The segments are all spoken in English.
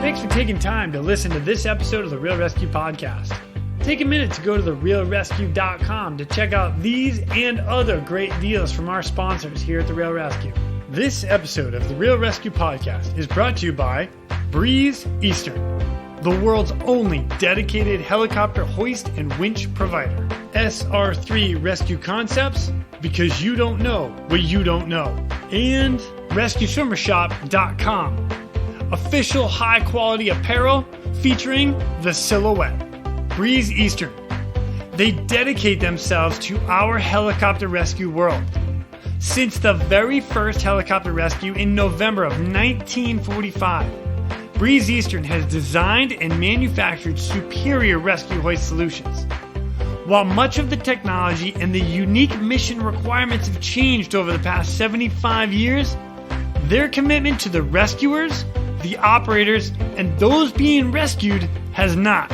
Thanks for taking time to listen to this episode of the Real ResQ podcast. Take a minute to go to therealresq.com to check out these and other great deals from our sponsors here at the Real ResQ. This episode of the Real ResQ podcast is brought to you by Breeze Eastern, the world's only dedicated helicopter hoist and winch provider. SR3 Rescue Concepts, because you don't know what you don't know. And RescueSwimmerShop.com, official high-quality apparel featuring the silhouette. Breeze Eastern. They dedicate themselves to our helicopter rescue world. Since the very first helicopter rescue in November of 1945, Breeze Eastern has designed and manufactured superior rescue hoist solutions. While much of the technology and the unique mission requirements have changed over the past 75 years, their commitment to the rescuers, the operators, and those being rescued has not.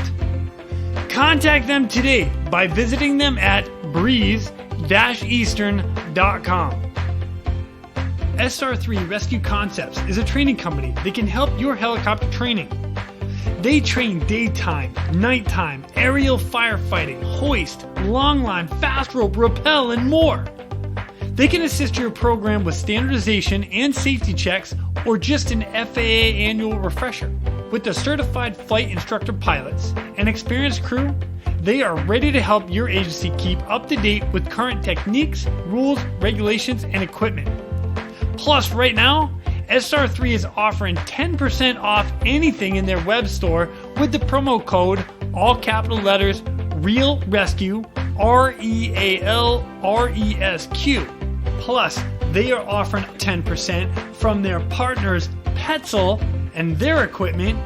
Contact them today by visiting them at breeze-eastern.com. SR3 Rescue Concepts is a training company that can help your helicopter training. They train daytime, nighttime, aerial firefighting, hoist, longline, fast rope, rappel, and more. They can assist your program with standardization and safety checks or just an FAA annual refresher. With the certified flight instructor pilots and experienced crew, they are ready to help your agency keep up to date with current techniques, rules, regulations, and equipment. Plus, right now, SR3 is offering 10% off anything in their web store with the promo code, all capital letters, Real ResQ, REALRESQ. Plus, they are offering 10% from their partners Petzl and their equipment.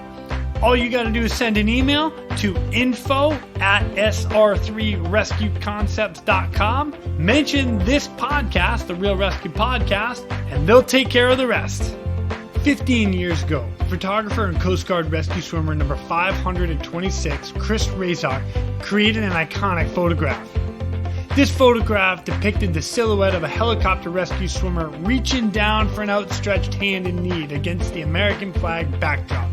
All you got to do is send an email to info@sr3rescueconcepts.com. Mention this podcast, the Real ResQ podcast, and they'll take care of the rest. 15 years ago, photographer and Coast Guard rescue swimmer number 526, Chris Razak, created an iconic photograph. This photograph depicted the silhouette of a helicopter rescue swimmer reaching down for an outstretched hand in need against the American flag backdrop.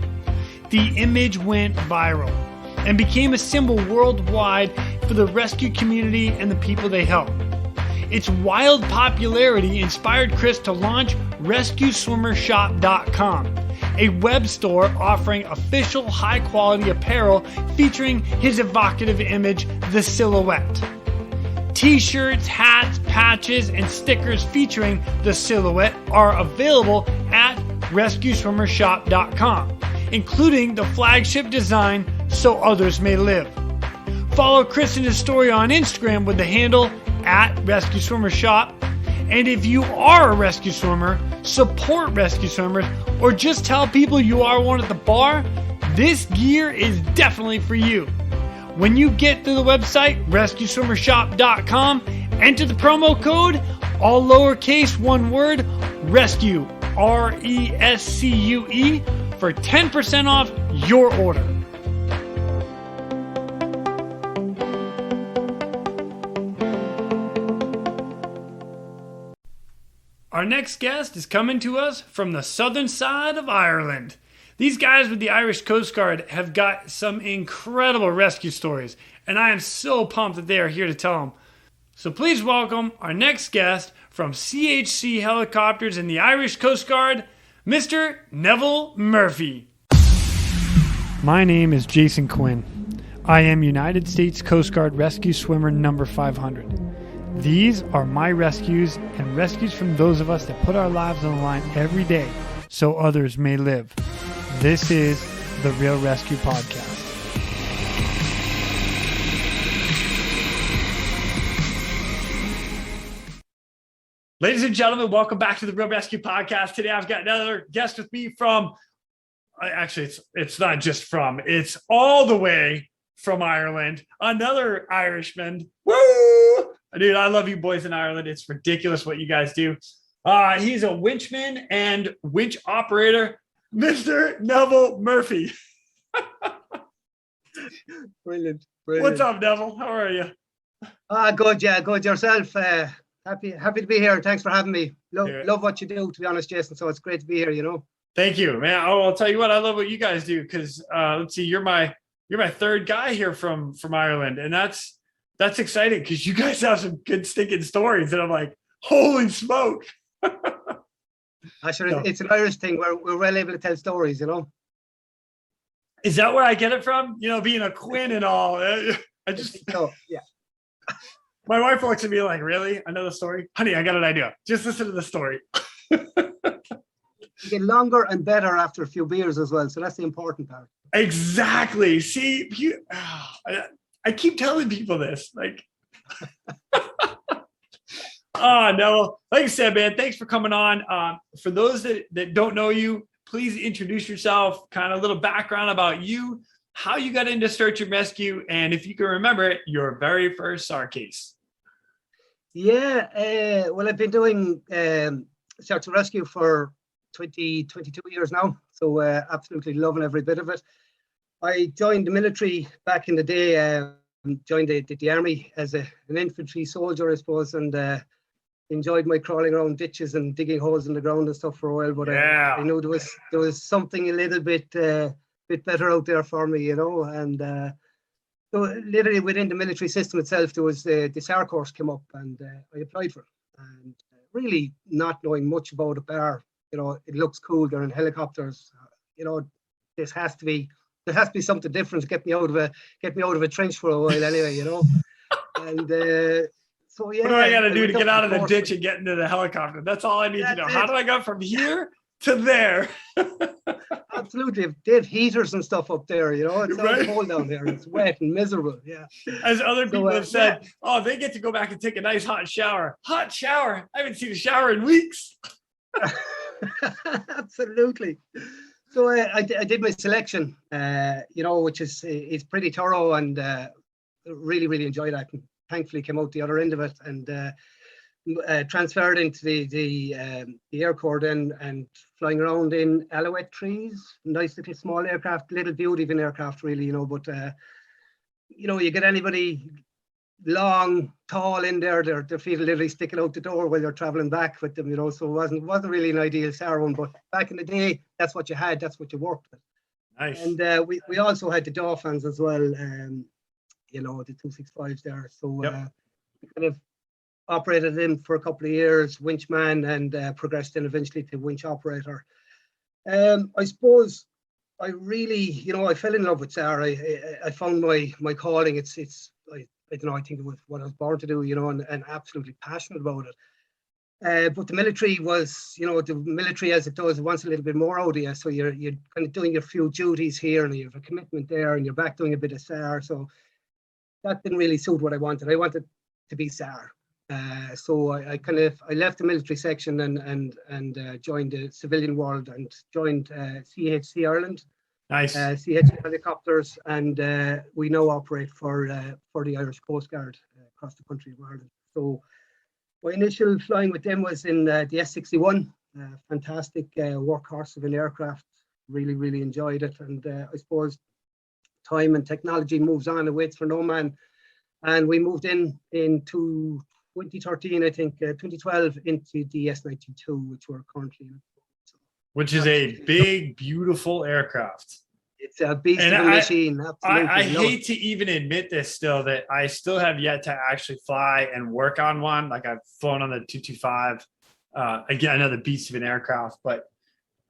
The image went viral and became a symbol worldwide for the rescue community and the people they help. Its wild popularity inspired Chris to launch RescueSwimmerShop.com, a web store offering official high-quality apparel featuring his evocative image, the silhouette. T-shirts, hats, patches, and stickers featuring the silhouette are available at RescueSwimmerShop.com, including the flagship design, So Others May Live. Follow Chris and his story on Instagram with the handle @RescueSwimmerShop. And if you are a rescue swimmer, support rescue swimmers, or just tell people you are one at the bar, this gear is definitely for you. When you get to the website, RescueSwimmerShop.com, enter the promo code, all lowercase, one word, RESCUE, RESCUE, for 10% off your order. Our next guest is coming to us from the southern side of Ireland. These guys with the Irish Coast Guard have got some incredible rescue stories, and I am so pumped that they are here to tell them. So please welcome our next guest from CHC Helicopters and the Irish Coast Guard, Mr. Neville Murphy. My name is Jason Quinn. I am United States Coast Guard Rescue Swimmer number 500. These are my rescues and rescues from those of us that put our lives on the line every day so others may live. This is the Real ResQ podcast. Ladies and gentlemen, welcome back to the Real ResQ podcast. Today I've got another guest with me from, actually it's not just from, it's all the way from Ireland. Another Irishman. Woo! Dude, I love you boys in Ireland. It's ridiculous what you guys do. He's a winchman and winch operator, Mr. Neville Murphy. Brilliant. What's up, Neville? How are you? Good, yeah, good yourself. Happy to be here. Thanks for having me. Love what you do, to be honest, Jason. So it's great to be here, you know. Thank you, man. Oh, I'll tell you what, I love what you guys do because let's see, you're my third guy here from Ireland, and that's exciting because you guys have some good stinking stories, and I'm like, holy smoke! Actually, it's an Irish thing. We're well able to tell stories, you know. Is that where I get it from? You know, being a Quinn and all. I just yeah. My wife looks at me like, really? I know the story? Honey, I got an idea. Just listen to the story. You get longer and better after a few beers as well. So that's the important part. Exactly. See, I keep telling people this. Like, no. Like I said, man, thanks for coming on. For those that don't know you, please introduce yourself, kind of a little background about you, how you got into search and rescue, and if you can remember your very first SAR case. Yeah, well, I've been doing search and rescue for 22 years now, so absolutely loving every bit of it. I joined the military back in the day, joined the army as an infantry soldier, I suppose, and enjoyed my crawling around ditches and digging holes in the ground and stuff for a while. But I knew there was something a little bit better out there for me, you know. And so literally within the military system itself, there was the SAR course came up, and I applied for it. And really not knowing much about it, bar, you know, it looks cool. They're in helicopters. You know, there has to be something different to get me out of a trench for a while, anyway. You know, and so yeah. What do I got to do to get out of the ditch and get into the helicopter? That's all I need to know. How do I go from here to there? Absolutely. They have heaters and stuff up there, you know. It's all cold down there. It's wet and miserable. Yeah. As other people have said, oh, they get to go back and take a nice hot shower. Hot shower. I haven't seen a shower in weeks. Absolutely. So I did my selection, you know, which is pretty thorough, and really, really enjoyed that. And thankfully came out the other end of it, and transferred into the Air Corps then, and flying around in Alouette trees, nice little small aircraft, little beauty of an aircraft really, you know. But you know, you get anybody long, tall in there, their feet are literally sticking out the door while you're traveling back with them, you know. So it wasn't really an ideal SAR one, but back in the day, that's what you had, that's what you worked with. Nice. And we also had the Dolphins as well, you know, the 265s there. So we kind of operated them for a couple of years, winchman, and progressed in eventually to winch operator. I suppose I really, you know, I fell in love with SAR. I found my calling. I don't know, I think it was what I was born to do, you know, and absolutely passionate about it. But the military was, you know, the military as it does, it wants a little bit more out of you. So you're kind of doing your few duties here, and you have a commitment there, and you're back doing a bit of SAR. So that didn't really suit what I wanted. I wanted to be SAR. So I left the military section and joined the civilian world, and joined CHC Ireland. Nice. CHC Helicopters, and we now operate for the Irish Coast Guard across the country of Ireland. So my initial flying with them was in the S61, fantastic workhorse of an aircraft. Really, really enjoyed it, and I suppose time and technology moves on and waits for no man, and we moved into 2013, I think, 2012, into the S92, which we're currently in. Which is a big, beautiful aircraft. It's a beast of a machine. Absolutely. I hate to even admit this still, that I still have yet to actually fly and work on one. Like, I've flown on the 225. Again, another beast of an aircraft, but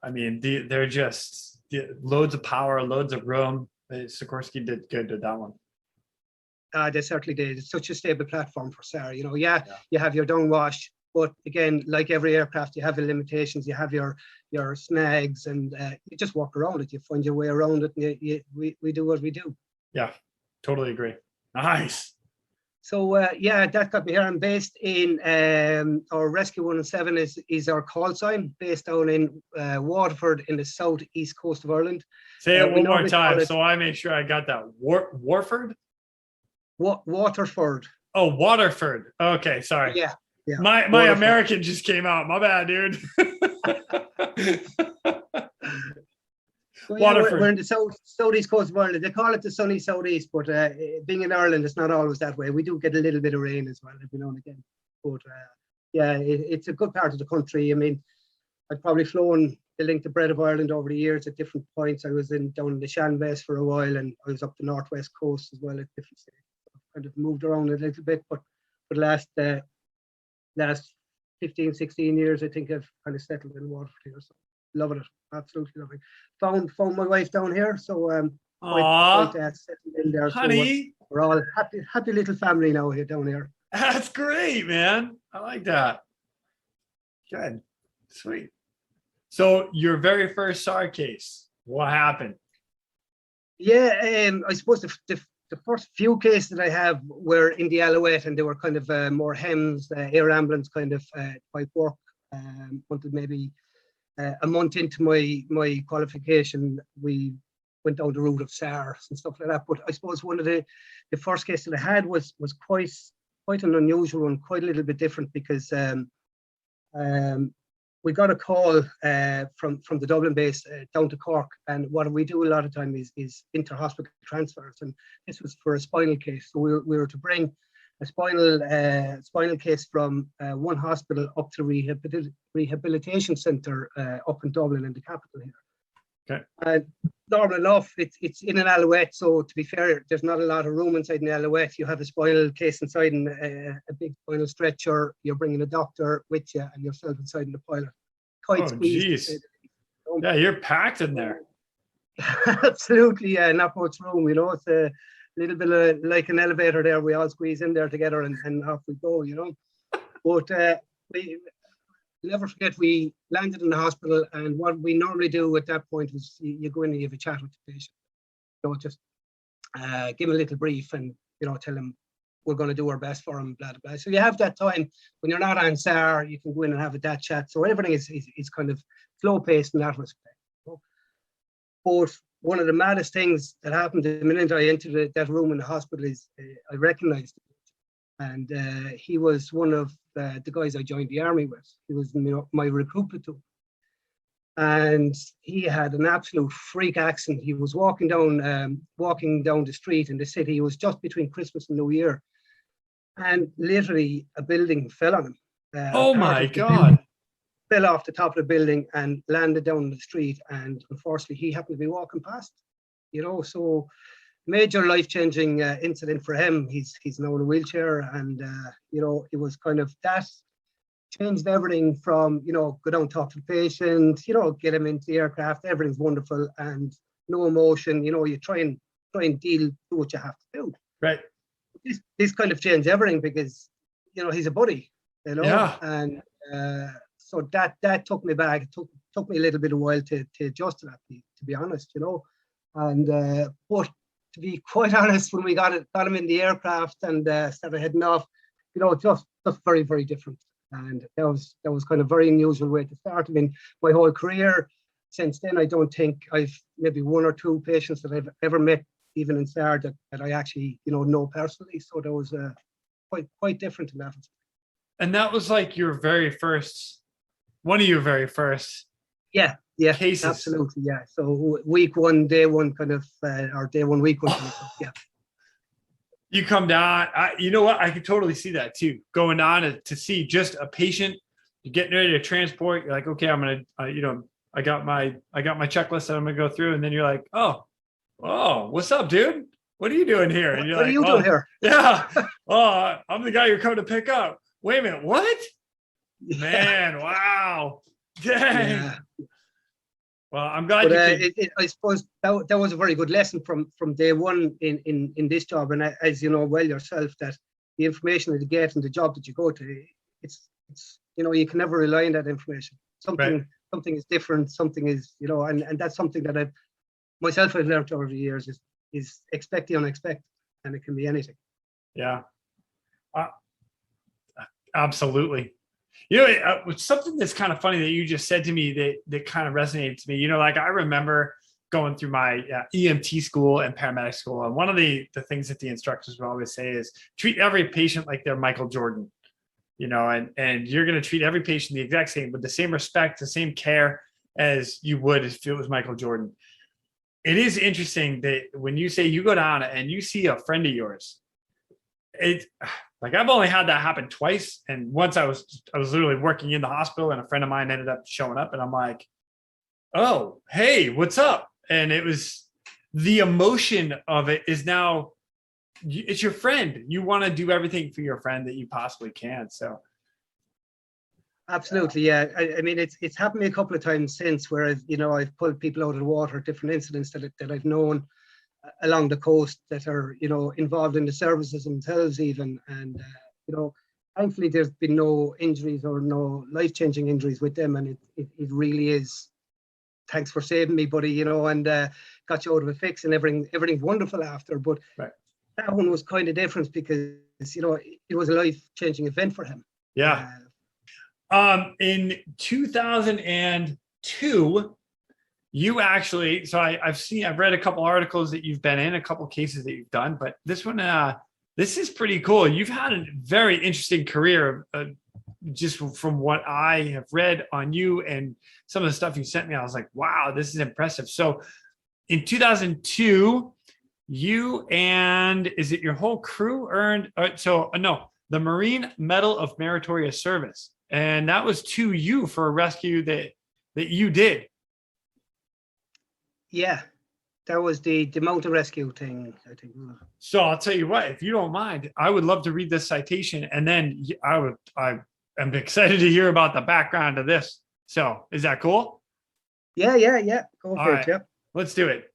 I mean, they're just loads of power, loads of room. Sikorsky did good with that one. They certainly did. It's such a stable platform for SAR. You know, you have your downwash, but again, like every aircraft, you have your limitations. You have your snags, and you just walk around it. You find your way around it, and we do what we do. Yeah, totally agree. Nice. So that got me here. I'm based in our Rescue 117 is our call sign, based down in Waterford in the southeast coast of Ireland. Say it one more time, so I make sure I got that. Warford? Waterford. Oh, Waterford. Okay, sorry. Yeah. My American just came out. My bad, dude. So, we're in the southeast coast of Ireland. They call it the sunny southeast, but being in Ireland, it's not always that way. We do get a little bit of rain as well every now and again. But it's a good part of the country. I mean, I've probably flown building the bread of Ireland over the years at different points. I was down in the Shannon base for a while, and I was up the northwest coast as well at different stages. Kind of moved around a little bit, but for the last 15, 16 years, I think I've kind of settled in Waterford here. So loving it, absolutely loving it. Found my wife down here, so quite settled in there. Honey. So we're all happy little family now here down here. That's great, man. I like that. Good. Sweet. So your very first SAR case, what happened? Yeah, I suppose the first few cases that I have were in the Alouette, and they were kind of more HEMS, air ambulance kind of type work. Until maybe a month into my qualification, we went down the route of SARS and stuff like that. But I suppose one of the first cases that I had was quite an unusual one, quite a little bit different, because we got a call from the Dublin base down to Cork, and what we do a lot of time is inter-hospital transfers, and this was for a spinal case. So we were to bring a spinal case from one hospital up to rehabilitation centre up in Dublin, in the capital here. Okay. Normal enough, it's in an Alouette, so to be fair, there's not a lot of room inside an Alouette. You have a spinal case inside and a big spinal stretcher. You're bringing a doctor with you, and yourself inside in the pilot. Quite squeezed. Geez. Yeah, you're packed in there. Absolutely, yeah, not much room. You know, it's a little bit of, like an elevator there. We all squeeze in there together, and off we go. You know, but we never forget, we landed in the hospital, and what we normally do at that point is you go in and you have a chat with the patient. So just give him a little brief, and tell him we're going to do our best for him, blah blah blah. So you have that time when you're not on SAR, you can go in and have that chat. So everything is kind of slow paced in that respect. But one of the maddest things that happened the minute I entered that room in the hospital is I recognized him, and he was one of the guys I joined the army with. He was my recruit platoon, and he had an absolute freak accent. He was walking down the street in the city. It was just between Christmas and New Year, and literally a building fell on him. Oh my God! Fell off the top of the building and landed down the street, and unfortunately he happened to be walking past. So major life-changing incident for him. He's now in a wheelchair, and it was kind of that changed everything from go down, talk to the patient, get him into the aircraft, everything's wonderful and no emotion. You try and do what you have to do. Right. This kind of changed everything, because he's a buddy. Yeah. And so that took me back. It took me a little bit of a while to adjust to that, to be honest. And but to be quite honest, when we got him in the aircraft and started heading off, just very, very different. And that was kind of very unusual way to start. I mean, my whole career since then, I don't think I've maybe one or two patients that I've ever met, even in SAR, that I actually know personally. So that was quite different in that. And that was like one of your very first. Yeah, cases. Absolutely, yeah. So week one, day one, kind of, or day one, week one, kind of stuff, yeah. You come down. You know what? I could totally see that too. Going on to see just a patient, you're getting ready to transport. You're like, okay, I'm gonna, I got my checklist that I'm gonna go through, and then you're like, oh, what's up, dude? What are you doing here? And you're what like, are you doing here? Yeah. Oh, I'm the guy you're coming to pick up. Wait a minute, what? Yeah. Man, wow. Dang. Yeah. Well, I'm glad. But, I suppose that was a very good lesson from day one in this job, and as you know well yourself, that the information that you get and the job that you go to, it's you can never rely on that information. Something is different. Something is and that's something that I've learned over the years is expect the unexpected, and it can be anything. Yeah, absolutely. Something that's kind of funny that you just said to me that kind of resonated to me. Like I remember going through my EMT school and paramedic school, and one of the things that the instructors would always say is treat every patient like they're Michael Jordan. And you're going to treat every patient the exact same, with the same respect, the same care as you would if it was Michael Jordan. It is interesting that when you say you go down and you see a friend of yours, like I've only had that happen twice. And once I was literally working in the hospital, and a friend of mine ended up showing up, and I'm like, oh, hey, what's up? And it was the emotion of it is now it's your friend. You want to do everything for your friend that you possibly can. So Absolutely, yeah. I mean, it's happened to me a couple of times since where I've pulled people out of the water, different incidents that I've known along the coast that are involved in the services themselves even, and thankfully there's been no injuries or no life-changing injuries with them, and it really is. Thanks for saving me, buddy. And got you out of a fix, and everything's wonderful after. But right. That one was kind of different because it was a life-changing event for him. Yeah. In 2002, you actually, so I've read a couple articles that you've been in, a couple cases that you've done, but this one, this is pretty cool. You've had a very interesting career, just from what I have read on you and some of the stuff you sent me. I was like, wow, this is impressive. So in 2002, you and is it your whole crew earned? No, the Marine Medal of Meritorious Service. And that was to you for a rescue that you did. Yeah, that was the mountain rescue thing, I think. So I'll tell you what, if you don't mind, I would love to read this citation, and then I'm excited to hear about the background of this. So is that cool? Yeah. Go for it. Yeah. Let's do it.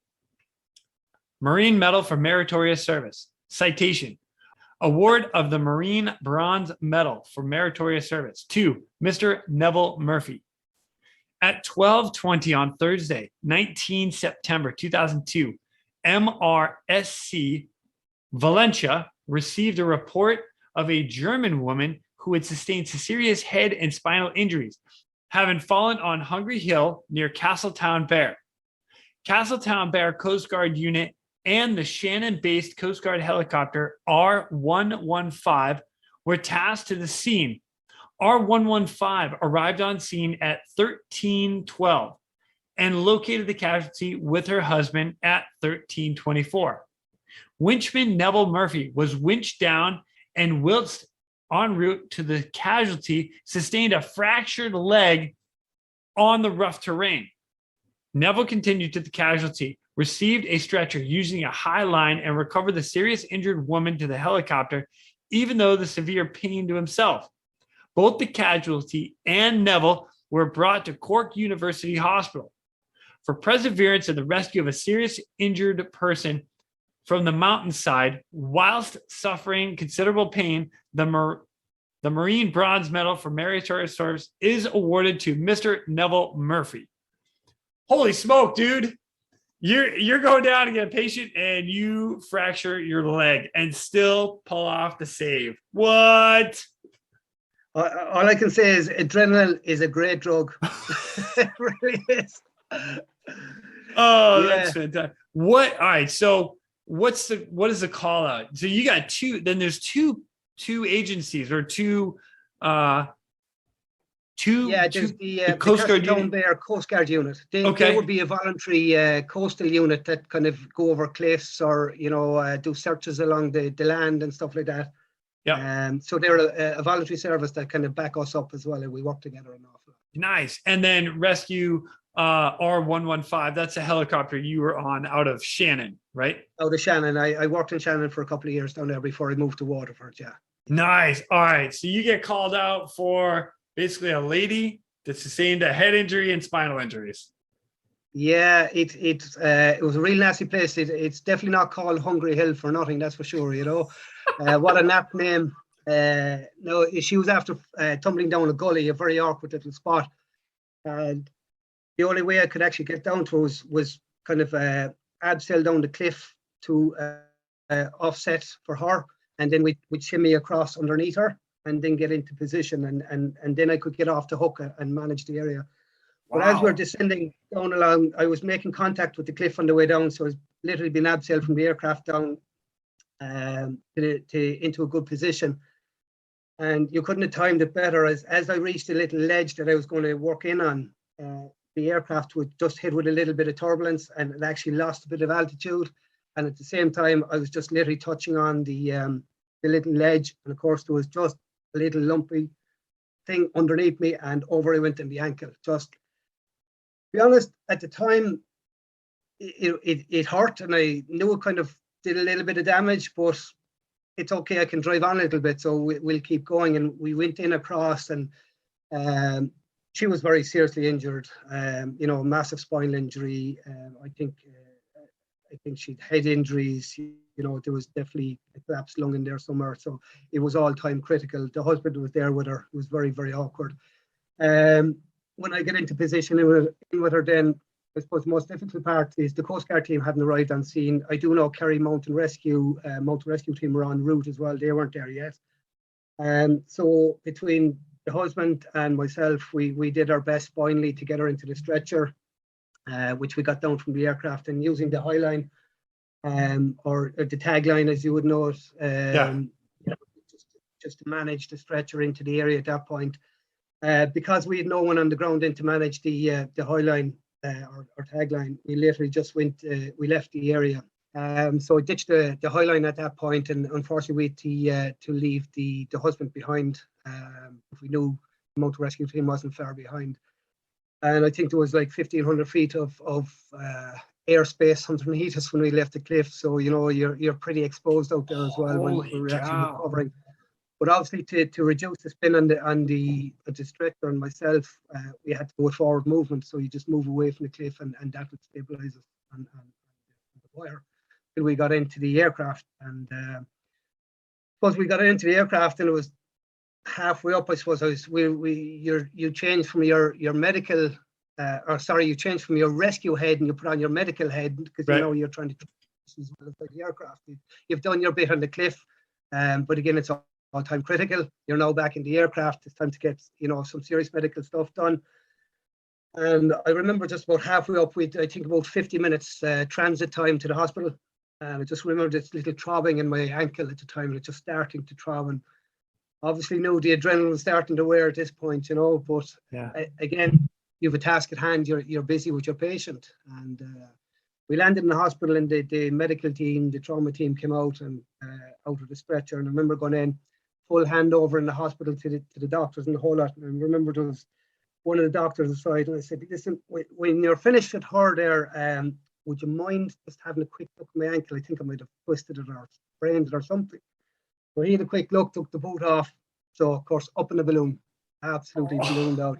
Marine Medal for Meritorious Service. Citation. Award of the Marine Bronze Medal for Meritorious Service to Mr. Neville Murphy. At 12:20 on Thursday, 19 September 2002, MRSC Valencia received a report of a German woman who had sustained serious head and spinal injuries, having fallen on Hungry Hill near Castletown Bear. Castletown Bear Coast Guard Unit and the Shannon-based Coast Guard helicopter R115 were tasked to the scene. R115 arrived on scene at 13:12 and located the casualty with her husband at 13:24. Winchman Neville Murphy was winched down and whilst en route to the casualty sustained a fractured leg on the rough terrain. Neville continued to the casualty, received a stretcher using a high line, and recovered the serious injured woman to the helicopter, even though the severe pain to himself. Both the casualty and Neville were brought to Cork University Hospital. For perseverance in the rescue of a serious injured person from the mountainside whilst suffering considerable pain, the Marine Bronze Medal for Meritorious Service is awarded to Mr. Neville Murphy. Holy smoke, dude. You're going down to get a patient and you fracture your leg and still pull off the save. What? All I can say is adrenaline is a great drug. It really is. Oh, yeah. That's fantastic. All right. So what is the call out? So you got two, then there's two agencies or two the Coast Guard unit. Their Coast Guard unit. They would be a voluntary coastal unit that kind of go over cliffs or do searches along the land and stuff like that. Yeah. So they're a voluntary service that kind of back us up as well, and we work together an awful lot. Nice. And then rescue R115. That's a helicopter you were on out of Shannon, right? Out of Shannon. I worked in Shannon for a couple of years down there before I moved to Waterford. Yeah. Nice. All right. So you get called out for basically a lady that sustained a head injury and spinal injuries. Yeah, it was a real nasty place. It's definitely not called Hungry Hill for nothing, that's for sure. What a nap name. No, she was after tumbling down a gully, a very awkward little spot, and the only way I could actually get down to her was kind of abseil down the cliff to offset for her, and then we'd shimmy across underneath her and then get into position, and then I could get off the hook and manage the area. Wow. But as we're descending down along, I was making contact with the cliff on the way down, so I was literally being abseiled from the aircraft down into a good position. And you couldn't have timed it better. As I reached a little ledge that I was going to work in on, the aircraft would just hit with a little bit of turbulence, and it actually lost a bit of altitude. And at the same time, I was just literally touching on the little ledge, and of course there was just a little lumpy thing underneath me, and over I went in the ankle. Just be honest, at the time, it hurt, and I knew it kind of did a little bit of damage, but it's okay. I can drive on a little bit, so we'll keep going. And we went in across, and she was very seriously injured. Massive spinal injury. I think she'd head injuries. There was definitely a collapsed lung in there somewhere. So it was all time critical. The husband was there with her. It was very, very awkward. When I get into position with her, then I suppose the most difficult part is the Coast Guard team hadn't arrived on scene. I do know Kerry Mountain Rescue team were en route as well. They weren't there yet. So between the husband and myself, we did our best finally to get her into the stretcher, which we got down from the aircraft, and using the high line or the tagline, as you would know it, just to manage the stretcher into the area at that point. Because we had no one on the ground in to manage the high line or tagline, we literally just we left the area. So I ditched the high line at that point, and unfortunately we had to leave the husband behind. If we knew the motor rescue team wasn't far behind. And I think there was like 1,500 feet of airspace underneath us when we left the cliff. So, you're pretty exposed out there as well when we're actually recovering. But obviously to reduce the spin on the stretcher and myself, we had to go with forward movement. So you just move away from the cliff, and that would stabilize us on the wire till we got into the aircraft. And suppose we got into the aircraft, and it was halfway up. I suppose you changed from your medical, you changed from your rescue head and you put on your medical head, because you're trying to as well as the aircraft. You've done your bit on the cliff, but again, it's all time critical. You're now back in the aircraft. It's time to get some serious medical stuff done. And I remember just about halfway up, I think about 50 minutes transit time to the hospital. And I just remember this little throbbing in my ankle at the time, and it's just starting to throb. And obviously knew the adrenaline was starting to wear at this point, but again, you have a task at hand. You're busy with your patient. And we landed in the hospital, and the medical team, the trauma team came out and out of the stretcher. And I remember going in, full handover in the hospital to the doctors and the whole lot. And I remember there was one of the doctors aside, and I said, listen, when you're finished with her there, would you mind just having a quick look at my ankle? I think I might have twisted it or sprained it or something. So he had a quick look, took the boot off. So, of course, up in the balloon, absolutely ballooned out.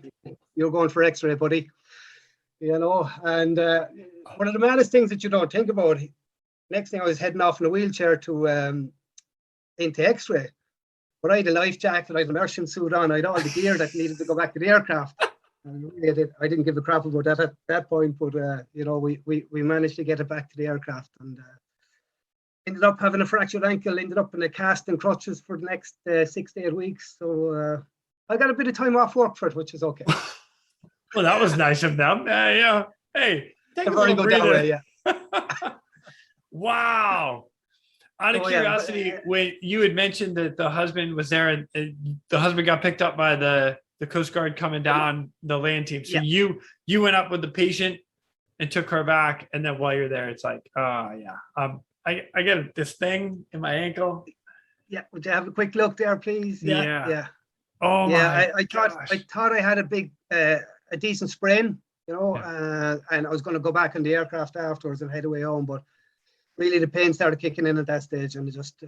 You're going for X-ray, buddy. And one of the maddest things that you don't think about, next thing I was heading off in a wheelchair to into X-ray. But I had a life jacket, I had an immersion suit on, I had all the gear that needed to go back to the aircraft. And I didn't give a crap about that at that point, but we managed to get it back to the aircraft, and ended up having a fractured ankle, ended up in a cast and crutches for the next 6 to 8 weeks. So I got a bit of time off work for it, which is okay. Well, that was nice of them. Yeah. Hey, take a little breather. Yeah. Wow. Out of curiosity, when you had mentioned that the husband was there, and the husband got picked up by the Coast Guard coming down the land team. So you went up with the patient and took her back, and then while you're there, it's like, I get this thing in my ankle. Yeah, would you have a quick look there, please? Yeah. Oh my! I thought I had a big, a decent sprain, and I was going to go back on the aircraft afterwards and head away home, but really the pain started kicking in at that stage, and it just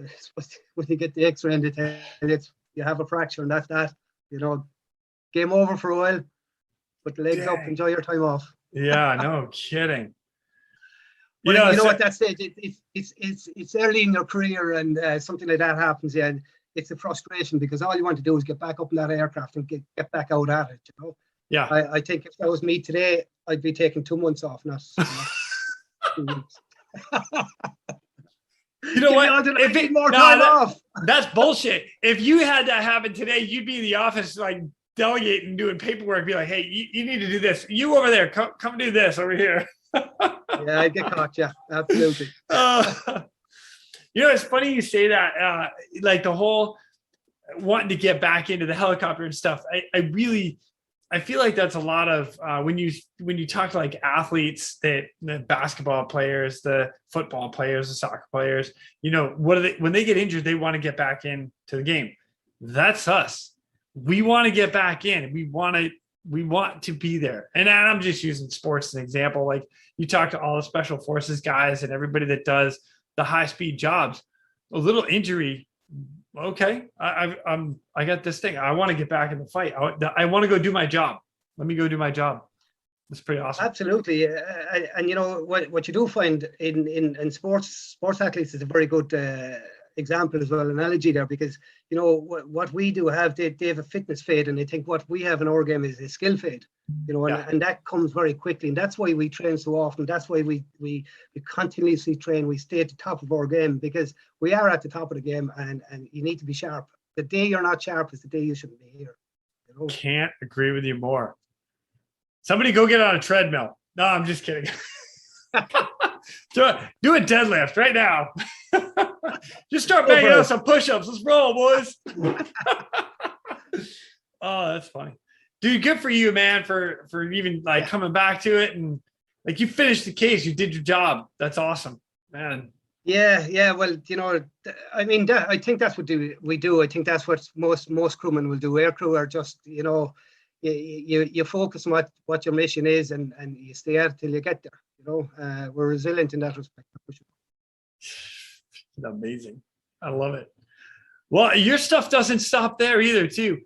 when you get the X-ray and you have a fracture, and that's that. Game over for a while. Put the legs up, enjoy your time off. Yeah, no kidding. But at that stage, it's early in your career, and something like that happens. Yeah, it's a frustration, because all you want to do is get back up in that aircraft and get back out at it. Yeah. I think if that was me today, I'd be taking 2 months off, not 2 weeks. You know what? If it more time off. That's bullshit. If you had that happen today, you'd be in the office like delegating, doing paperwork, be like, hey, you need to do this. You over there, come do this over here. Yeah, I get caught. Yeah, absolutely. It's funny you say that. Like the whole wanting to get back into the helicopter and stuff. I feel like that's a lot of when you talk to like athletes, the basketball players, the football players, the soccer players. What are they when they get injured? They want to get back into the game. That's us. We want to get back in. We want to We want to be there. And I'm just using sports as an example. Like you talk to all the special forces guys and everybody that does the high speed jobs, a little injury. Okay. I got this thing. I want to get back in the fight. I want to go do my job. Let me go do my job. That's pretty awesome. Absolutely. And you know, what you do find in sports athletes is a very good example as well, analogy there, because you know what we do have, they have a fitness fade, and I think what we have in our game is a skill fade, you know, and that comes very quickly, and that's why we train so often. That's why we continuously train. We stay at the top of our game, because we are at the top of the game, and you need to be sharp. The day you're not sharp is the day you shouldn't be here, you know? Can't agree with you more. Somebody go get on a treadmill. No, I'm just kidding. Do a deadlift right now. Just start banging out some push-ups. Let's roll, boys. Oh, that's funny. Dude, good for you, man, for even like coming back to it, and like you finished the case. You did your job. That's awesome, man. Yeah. Well, you know, I mean, I think that's what we do. I think that's what most crewmen will do. Air crew are just, you know, you focus on what your mission is, and you stay at it till you get there. You know, we're resilient in that respect. Amazing. I love it. Well, your stuff doesn't stop there either, too.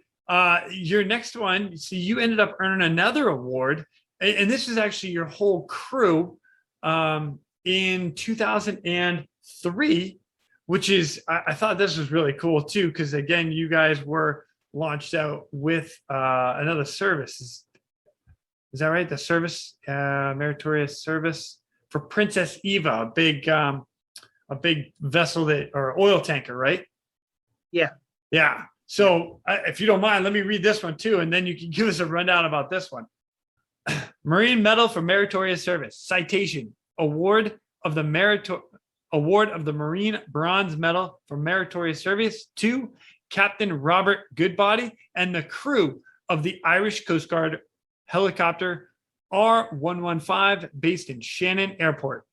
Your next one, so you ended up earning another award, and this is actually your whole crew in 2003, which is, I thought this was really cool, too, because, again, you guys were launched out with another service. Is that right? The service, Meritorious service for Princess Eva, a big vessel or oil tanker, right? Yeah. So if you don't mind, let me read this one too, and then you can give us a rundown about this one. Marine Medal for Meritorious Service. Citation: Award of the Marine Bronze Medal for Meritorious Service to Captain Robert Goodbody and the crew of the Irish Coast Guard Helicopter R115 based in Shannon Airport.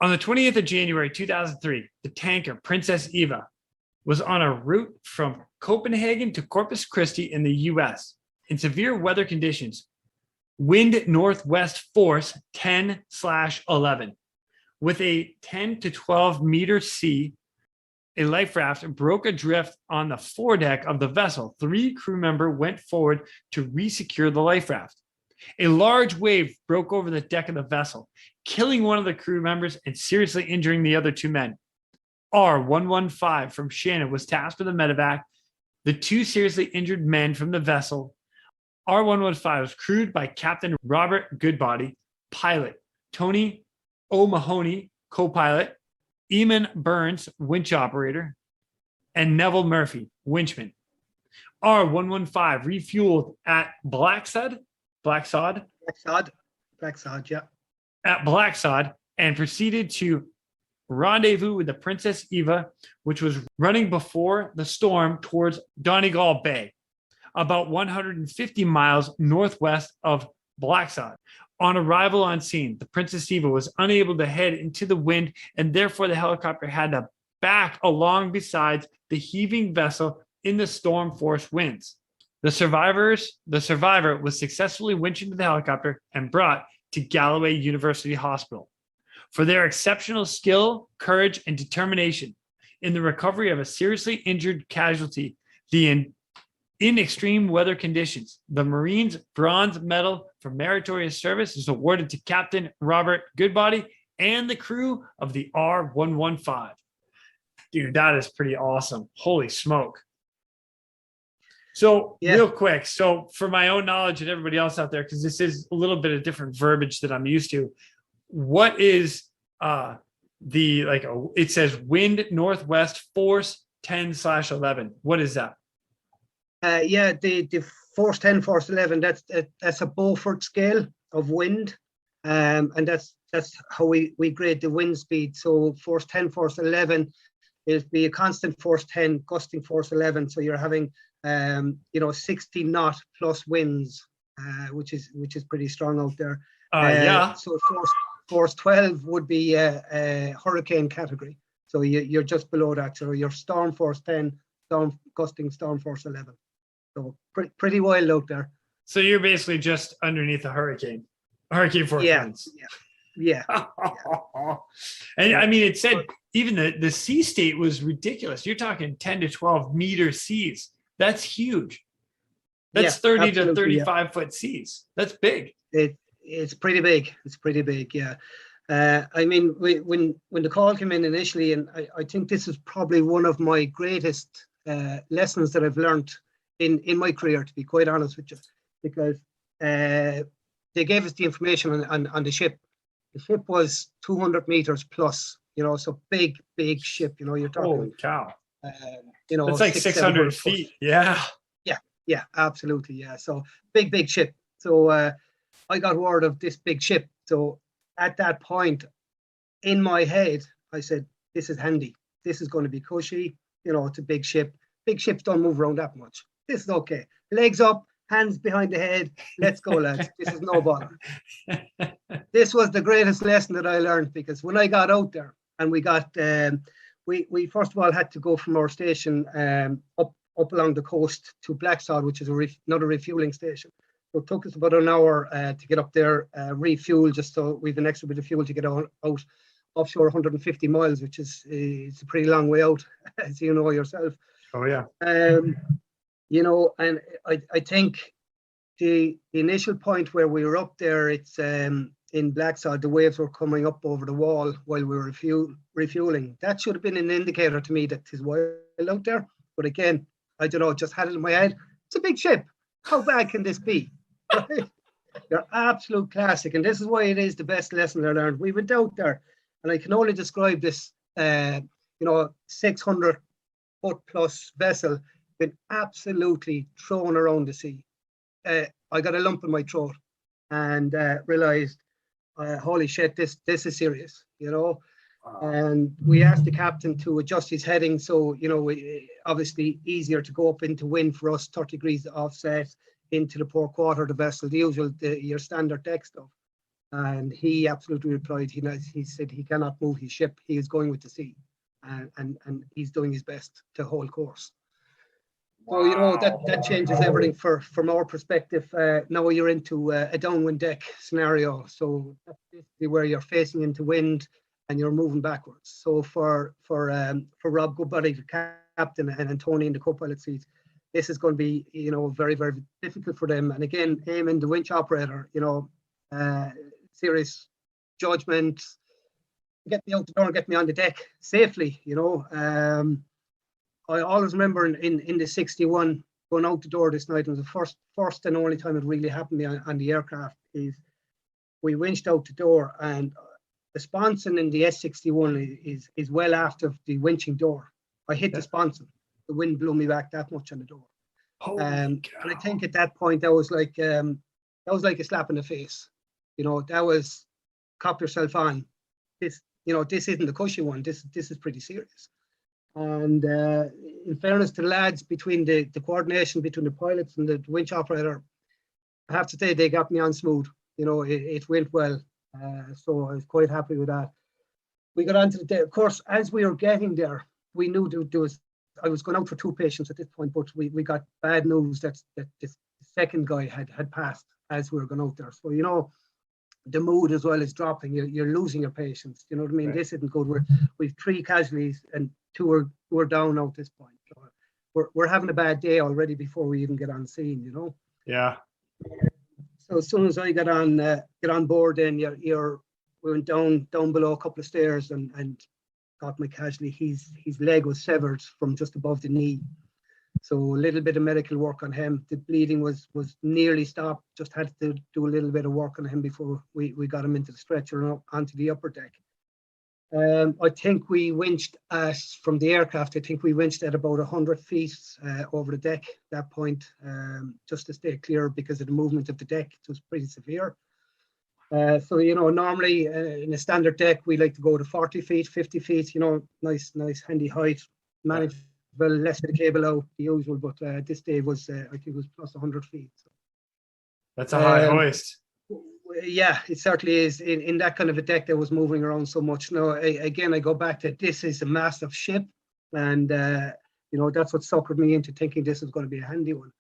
On the 20th of January 2003, the tanker Princess Eva was on a route from Copenhagen to Corpus Christi in the U.S. in severe weather conditions. Wind northwest force 10/11. With a 10 to 12 meter sea, a life raft broke adrift on the foredeck of the vessel. 3 crew members went forward to resecure the life raft. A large wave broke over the deck of the vessel, killing one of the crew members and seriously injuring the other 2 men. R115 from Shannon was tasked with a medevac. The 2 seriously injured men from the vessel, R115, was crewed by Captain Robert Goodbody, pilot, Tony O'Mahony, co-pilot, Eamon Burns, winch operator, and Neville Murphy, winchman. R115 refueled at Blacksod, yeah. At Blacksod, and proceeded to rendezvous with the Princess Eva, which was running before the storm towards Donegal Bay, about 150 miles northwest of Blacksod. On arrival on scene, the Princess Eva was unable to head into the wind, and therefore the helicopter had to back along beside the heaving vessel in the storm force winds. The survivor was successfully winched into the helicopter and brought to Galloway University Hospital. For their exceptional skill, courage, and determination in the recovery of a seriously injured casualty in extreme weather conditions, the Marines Bronze Medal for Meritorious Service is awarded to Captain Robert Goodbody and the crew of the R115. Dude, that is pretty awesome. Holy smoke. So real quick, so for my own knowledge and everybody else out there, because this is a little bit of different verbiage that I'm used to, what is it says wind northwest force 10/11. What is that? The force 10, force 11, that's a Beaufort scale of wind. And that's how we grade the wind speed. So force 10, force 11 is be a constant force 10, gusting force 11. So you're having 60 knot plus winds, which is pretty strong out there. So force 12 would be a hurricane category. So you're just below that. So you're storm force 10, gusting storm force 11. So pretty wild out there. So you're basically just underneath a hurricane force Yeah, winds. yeah. And I mean, it said even the sea state was ridiculous. You're talking 10 to 12 meter seas. That's huge. That's 30 to 35 foot seas. That's big. It's pretty big. It's pretty big. Yeah. I mean, when the call came in initially, and I think this is probably one of my greatest lessons that I've learned in my career, to be quite honest with you, because they gave us the information on the ship. The ship was 200 meters plus, so big ship, you're talking. Holy cow. It's like 600 feet. Yeah. Yeah, absolutely. Yeah. So big ship. So I got word of this big ship. So at that point in my head, I said, this is handy. This is going to be cushy. It's a big ship. Big ships don't move around that much. This is okay. Legs up, hands behind the head. Let's go, lads. This is no bother. This was the greatest lesson that I learned, because when I got out there and we got, we first of all had to go from our station up along the coast to Blacksod, which is another refueling station. So it took us about an hour to get up there, refuel, just so we've an extra bit of fuel to get out offshore 150 miles, which is it's a pretty long way out, as you know yourself. Oh, yeah. And I think the initial point where we were up there, it's in Blacksod, the waves were coming up over the wall while we were refueling. That should have been an indicator to me that it's wild out there. But again, I don't know, just had it in my head. It's a big ship. How bad can this be? They're absolute classic. And this is why it is the best lesson I learned. We went out there, and I can only describe this, 600 foot plus vessel been absolutely thrown around the sea. I got a lump in my throat and realized, holy shit, this is serious, And we asked the captain to adjust his heading, so obviously easier to go up into wind for us, 30 degrees offset into the port quarter of the vessel, the usual, your standard deck stuff. And he absolutely replied, he said he cannot move his ship, he is going with the sea, and he's doing his best to hold course. Wow. So that changes everything from our perspective. Now you're into a downwind deck scenario, so that's basically where you're facing into wind and you're moving backwards. So for Rob Goodbody, the captain, and Anthony in the co-pilot seat, this is going to be very, very difficult for them. And again, Eamon, the winch operator, serious judgment, get me out the door and get me on the deck safely. I always remember in the 61 going out the door this night. It was the first and only time it really happened to me on the aircraft. Is we winched out the door, and the sponson in the S61 is well after the winching door. I hit the sponson. The wind blew me back that much on the door. And I think at that point that was like a slap in the face. That was cop yourself on. This isn't the cushy one. This is pretty serious. And in fairness to the lads, between the coordination between the pilots and the winch operator, I have to say they got me on smooth. It went well. So I was quite happy with that. We got onto the day. Of course, as we were getting there, we knew I was going out for 2 patients at this point, but we got bad news that this second guy had passed as we were going out there. So, the mood as well is dropping. You're losing your patients. You know what I mean? Right. This isn't good. We've 3 casualties and 2 are down now at this point. So we're having a bad day already before we even get on scene. Yeah. So as soon as I get on board, then we went down below a couple of stairs and got my casualty. His leg was severed from just above the knee. So a little bit of medical work on him. The bleeding was nearly stopped. Just had to do a little bit of work on him before we got him into the stretcher and onto the upper deck. I think we winched from the aircraft. I think we winched at about 100 feet over the deck at that point, just to stay clear because of the movement of the deck. It was pretty severe. So normally in a standard deck we like to go to 40 feet, 50 feet. Nice handy height, manageable, less of the cable out, the usual. But this day was I think it was plus 100 feet. So. That's a high hoist. Yeah, it certainly is. In that kind of a deck that was moving around so much. Again, I go back to this is a massive ship, and that's what suckered me into thinking this is going to be a handy one.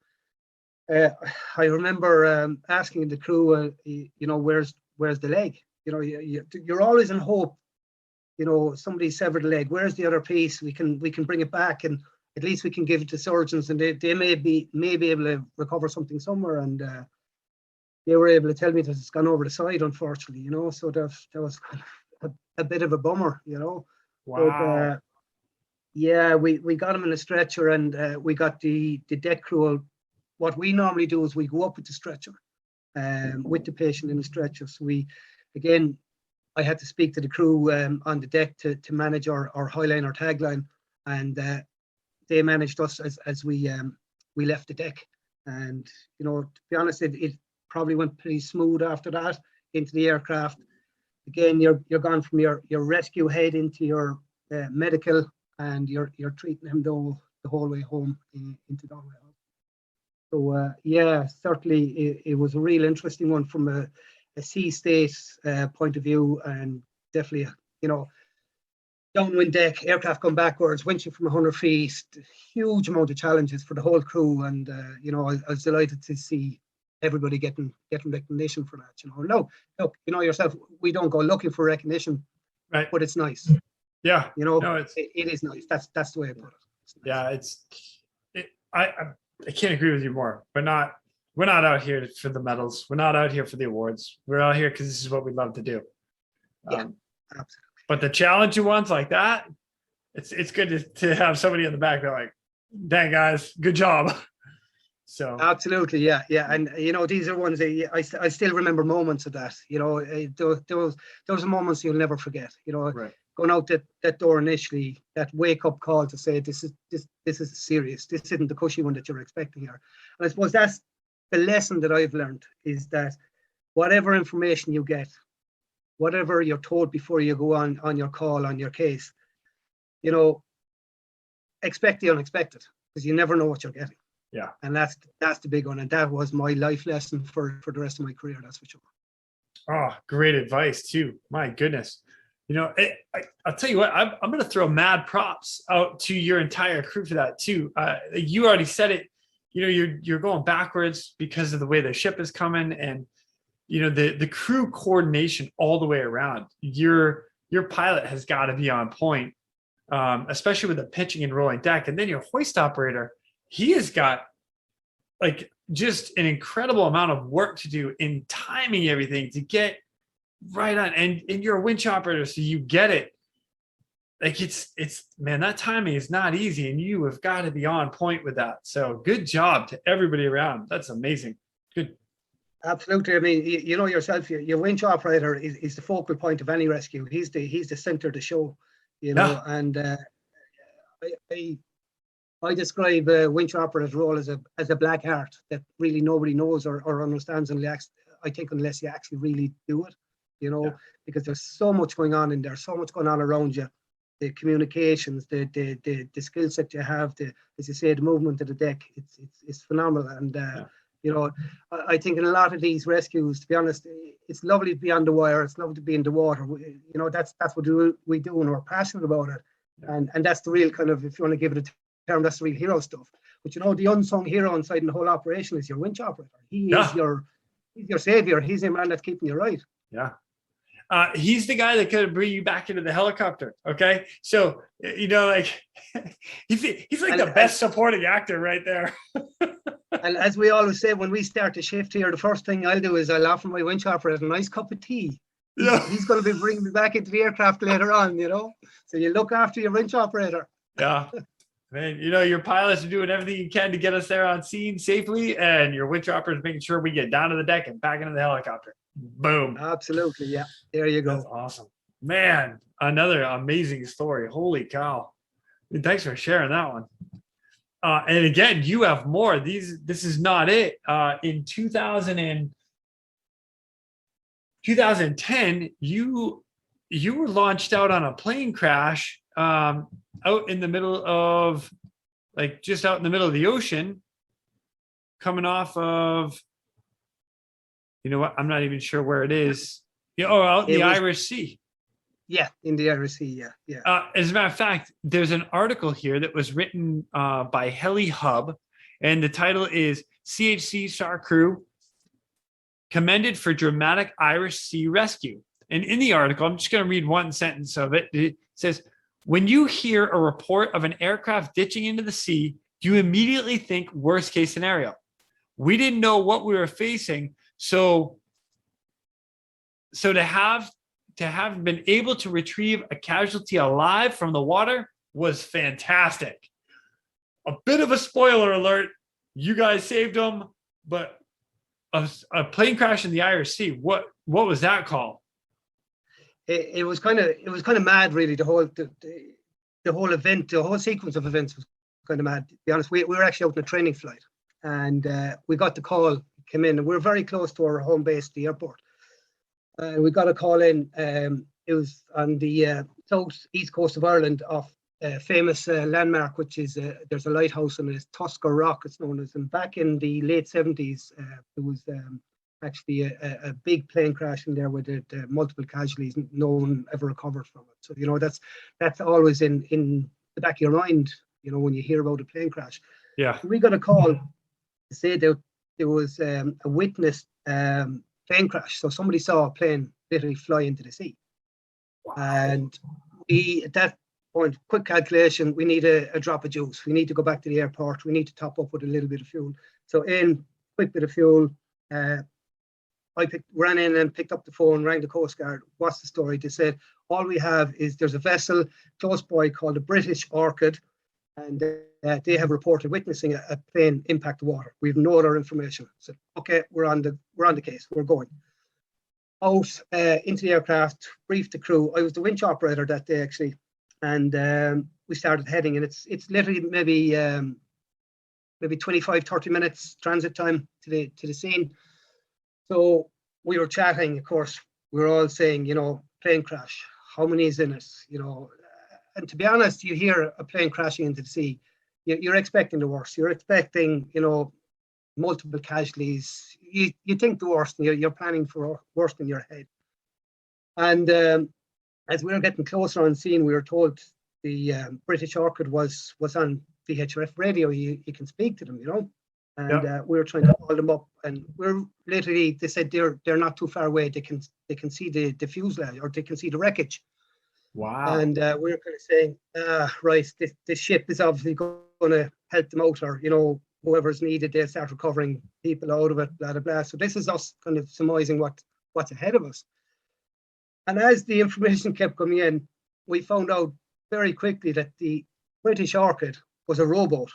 I remember asking the crew, where's the leg? You're always in hope. Somebody severed the leg. Where's the other piece? We can bring it back, and at least we can give it to surgeons, and they may be able to recover something somewhere. And they were able to tell me that it's gone over the side, unfortunately. So that was kind of a bit of a bummer. Wow. But, yeah, we got him in a stretcher, and we got the deck crew. What we normally do is we go up with the stretcher, with the patient in the stretcher. So I had to speak to the crew on the deck to manage our highline, our tagline, and they managed us as we left the deck. And to be honest, it probably went pretty smooth after that into the aircraft. Again, you're gone from your rescue head into your medical, and you're treating him the whole way home into Galway. So yeah, certainly it was a real interesting one from a sea state point of view, and definitely downwind deck, aircraft going backwards, winching from 100 feet, huge amount of challenges for the whole crew. And I was delighted to see everybody getting recognition for that. No, look, yourself, we don't go looking for recognition, right? But it's nice. Yeah, it is nice. That's the way I put it. Nice. Yeah, I can't agree with you more. We're not out here for the medals. We're not out here for the awards. We're out here because this is what we love to do. Yeah, absolutely. But the challenging ones like that, it's good to have somebody in the back. They're like, "Dang guys, good job." So absolutely, yeah. And these are ones that I still remember moments of that. Those are moments you'll never forget. Right. Going out that door initially, that wake up call to say this is serious. This isn't the cushy one that you're expecting here. And I suppose that's the lesson that I've learned, is that whatever information you get, whatever you're told before you go on your call, on your case, expect the unexpected, because you never know what you're getting. Yeah. And that's the big one. And that was my life lesson for the rest of my career, that's for sure. Oh, great advice too. My goodness. I'll tell you what, I'm going to throw mad props out to your entire crew for that too. You already said it, you're going backwards because of the way the ship is coming, and, the crew coordination all the way around. Your pilot has got to be on point, especially with the pitching and rolling deck. And then your hoist operator, he has got just an incredible amount of work to do in timing everything to get right on. And you're a winch operator, so you get it. It's man, that timing is not easy, and you have got to be on point with that. So good job to everybody around. That's amazing. Good. Absolutely. I mean, yourself, your winch operator is the focal point of any rescue. He's the center of the show, Yeah. And I describe a winch operator's role as a black art that really nobody knows or understands unless you actually really do it. Because there's so much going on in there, so much going on around you. The communications, the skill set you have, as you say, the movement of the deck, it's phenomenal. And I think in a lot of these rescues, to be honest, it's lovely to be on the wire, it's lovely to be in the water. That's what we do, and we're passionate about it. Yeah. And that's the real kind of, if you want to give it a term, that's the real hero stuff. But the unsung hero inside the whole operation is your winch operator. He's your savior. He's the man that's keeping you right. Yeah. He's the guy that could bring you back into the helicopter. Okay. So, he's like the best supporting actor right there. And as we always say, when we start the shift here, the first thing I'll do is I'll offer my winch operator a nice cup of tea. Yeah. He's going to be bringing me back into the aircraft later on, So you look after your winch operator. Yeah. Man, your pilots are doing everything you can to get us there on scene safely, and your winch operator is making sure we get down to the deck and back into the helicopter. Boom. Absolutely. Yeah. There you go. That's awesome. Man, another amazing story. Holy cow. Thanks for sharing that one. And again, you have more. This is not it. In 2010, you were launched out on a plane crash out in the middle of just out in the middle of the ocean, coming off of, I'm not even sure where it is. Out in the Irish Sea. Yeah, in the Irish Sea, yeah. As a matter of fact, there's an article here that was written by Heli Hub, and the title is CHC SAR crew commended for dramatic Irish sea rescue. And in the article, I'm just going to read one sentence of it. It says, when you hear a report of an aircraft ditching into the sea, you immediately think worst case scenario. We didn't know what we were facing. So to have been able to retrieve a casualty alive from the water was fantastic. A bit of a spoiler alert. You guys saved them, but a plane crash in the Irish Sea. What was that call? It was kind of mad, really. The whole event, the whole sequence of events was kind of mad. To be honest, we were actually out on a training flight, and we got the call, came in, and we were very close to our home base, the airport. We got a call in. It was on the southeast coast of Ireland, off a famous landmark, which is there's a lighthouse on this Tusker Rock, it's known as. And back in the late 70s, there was actually a big plane crash in there with multiple casualties. No one ever recovered from it. So that's always in the back of your mind, when you hear about a plane crash. Yeah. So we got a call to say that there was a witnessed plane crash. So somebody saw a plane literally fly into the sea. Wow. And we, at that point, quick calculation, we need a drop of juice. We need to go back to the airport. We need to top up with a little bit of fuel. So quick bit of fuel. I ran in and picked up the phone, rang the Coast Guard. What's the story? They said, all we have is there's a vessel close by called the British Orchid, and they have reported witnessing a plane impact the water. We have no other information. So, okay, we're on the case. We're going out into the aircraft, briefed the crew. I was the winch operator that day, actually, and we started heading. And it's literally maybe 25-30 minutes transit time to the scene. So we were chatting, of course. We were all saying, plane crash, how many is in it? And to be honest, you hear a plane crashing into the sea, you're expecting the worst. You're expecting, multiple casualties. You think the worst, and you're planning for worst in your head. And as we were getting closer on scene, we were told the British Orchid was on VHF radio. You can speak to them, And we were trying to call them up, and they said they're not too far away. They can see the fuselage, or they can see the wreckage. Wow. And we were kind of saying, right, this ship is obviously going to help them out, or whoever's needed, they'll start recovering people out of it, blah blah blah. So this is us kind of surmising what's ahead of us. And as the information kept coming in, we found out very quickly that the British Orchid was a rowboat.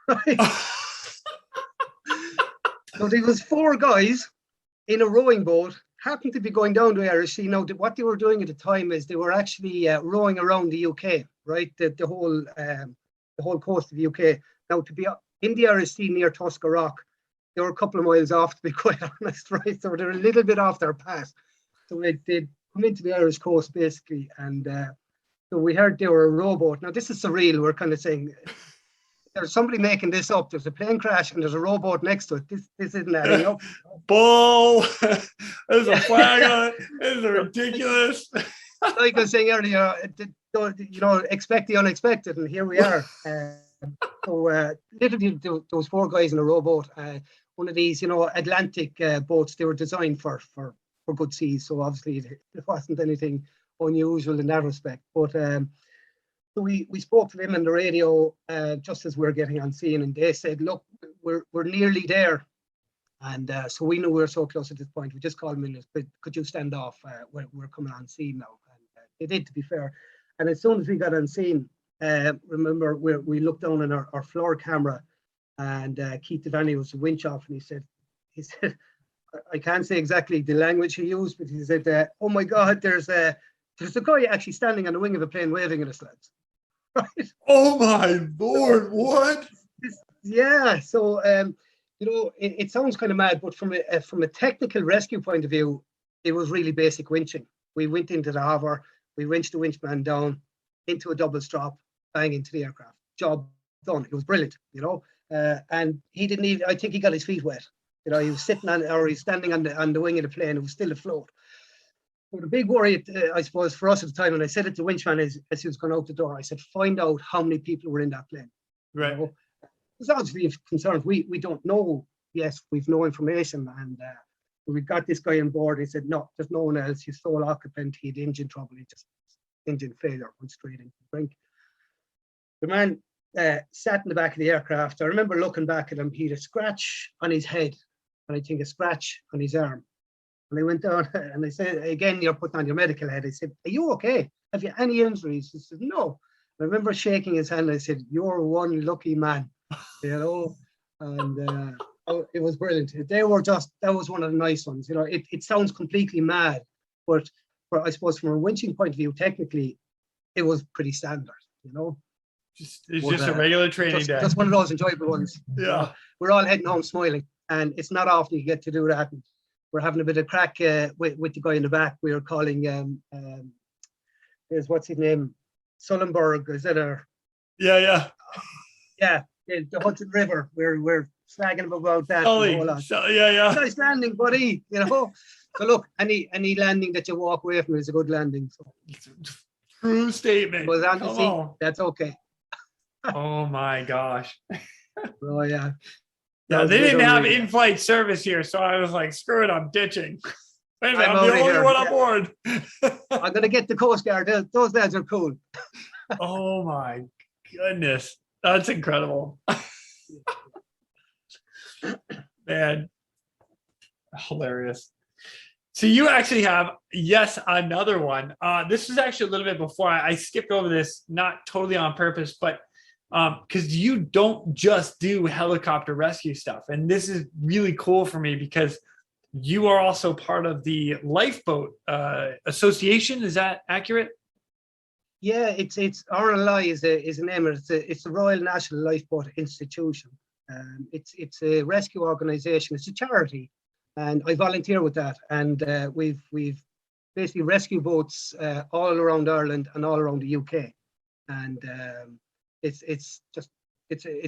Right. So there was 4 guys in a rowing boat, happened to be going down the Irish Sea. Now, what they were doing at the time is they were actually rowing around the UK, right? The whole coast of the UK. Now, to be in the Irish Sea near Tusker Rock, they were a couple of miles off, to be quite honest, right? So they're a little bit off their path. So they'd come into the Irish coast, basically, and so we heard they were a rowboat. Now, this is surreal. We're kind of saying, there's somebody making this up. There's a plane crash and there's a rowboat next to it. This isn't adding up. Bull! There's a flag on it. This is ridiculous. Like I was saying earlier, expect the unexpected, and here we are. So literally, those 4 guys in a rowboat. One of these, Atlantic boats. They were designed for good seas, so obviously there wasn't anything unusual in that respect. But so we spoke to them on the radio just as we were getting on scene, and they said, look, we're nearly there. And so we knew we were so close at this point. We just called them in, but could you stand off? We're coming on scene now. And they did, to be fair. And as soon as we got on scene, remember, we looked down on our floor camera, and Keith Devaney was the winch off, and he said, I can't say exactly the language he used, but he said, oh my God, there's a guy actually standing on the wing of a plane waving at us, lads. Right? Oh my Lord, what? Yeah, so it sounds kind of mad, but from a technical rescue point of view, it was really basic winching. We went into the harbour, we winched the winchman down into a double strap, bang into the aircraft. Job done. It was brilliant, and he didn't even, I think he got his feet wet. He was sitting on, or he's standing on the wing of the plane. It was still afloat. But the big worry, I suppose, for us at the time, and I said it to winchman as he was going out the door, I said, find out how many people were in that plane. Right. there's obviously concerns. We don't know. Yes, we've no information, and we got this guy on board. He said, no, there's no one else. He's sole occupant. He had engine trouble. He just engine failure, went straight into the brink. The man sat in the back of the aircraft. I remember looking back at him. He had a scratch on his head, and I think a scratch on his arm. And I went down and I said, again, you're putting on your medical head. I said, are you okay? Have you any injuries? He said, no. I remember shaking his hand. I said, you're one lucky man, you know, and it was brilliant. They were just, that was one of the nice ones. You know, it sounds completely mad, but I suppose from a winching point of view, technically, it was pretty standard, you know. It's just a regular training day. Just one of those enjoyable ones. Yeah. You know, we're all heading home smiling, and it's not often you get to do that. And we're having a bit of crack with the guy in the back. We were calling, what's his name? Sullenberg, is it? Yeah, the Hudson River. We're slagging him about that. Yeah. Nice landing, buddy. You know. So look, any landing that you walk away from is a good landing. So. True statement. Was on the seat. That's okay. Oh my gosh. Oh yeah. Yeah, they didn't have in-flight service here, so I was like, screw it, I'm ditching. Wait a minute, I'm the only one on board. I'm gonna get the Coast Guard. Those lads are cool. Oh my goodness. That's incredible. Man. Hilarious. So you actually have, another one. This was actually a little bit before. I skipped over this, not totally on purpose, but because you don't just do helicopter rescue stuff. And this is really cool for me because you are also part of the Lifeboat Association. Is that accurate? Yeah, it's RLI is a name. It's the Royal National Lifeboat Institution. It's a rescue organization. It's a charity. And I volunteer with that, and we've basically rescue boats all around Ireland and all around the UK, and it's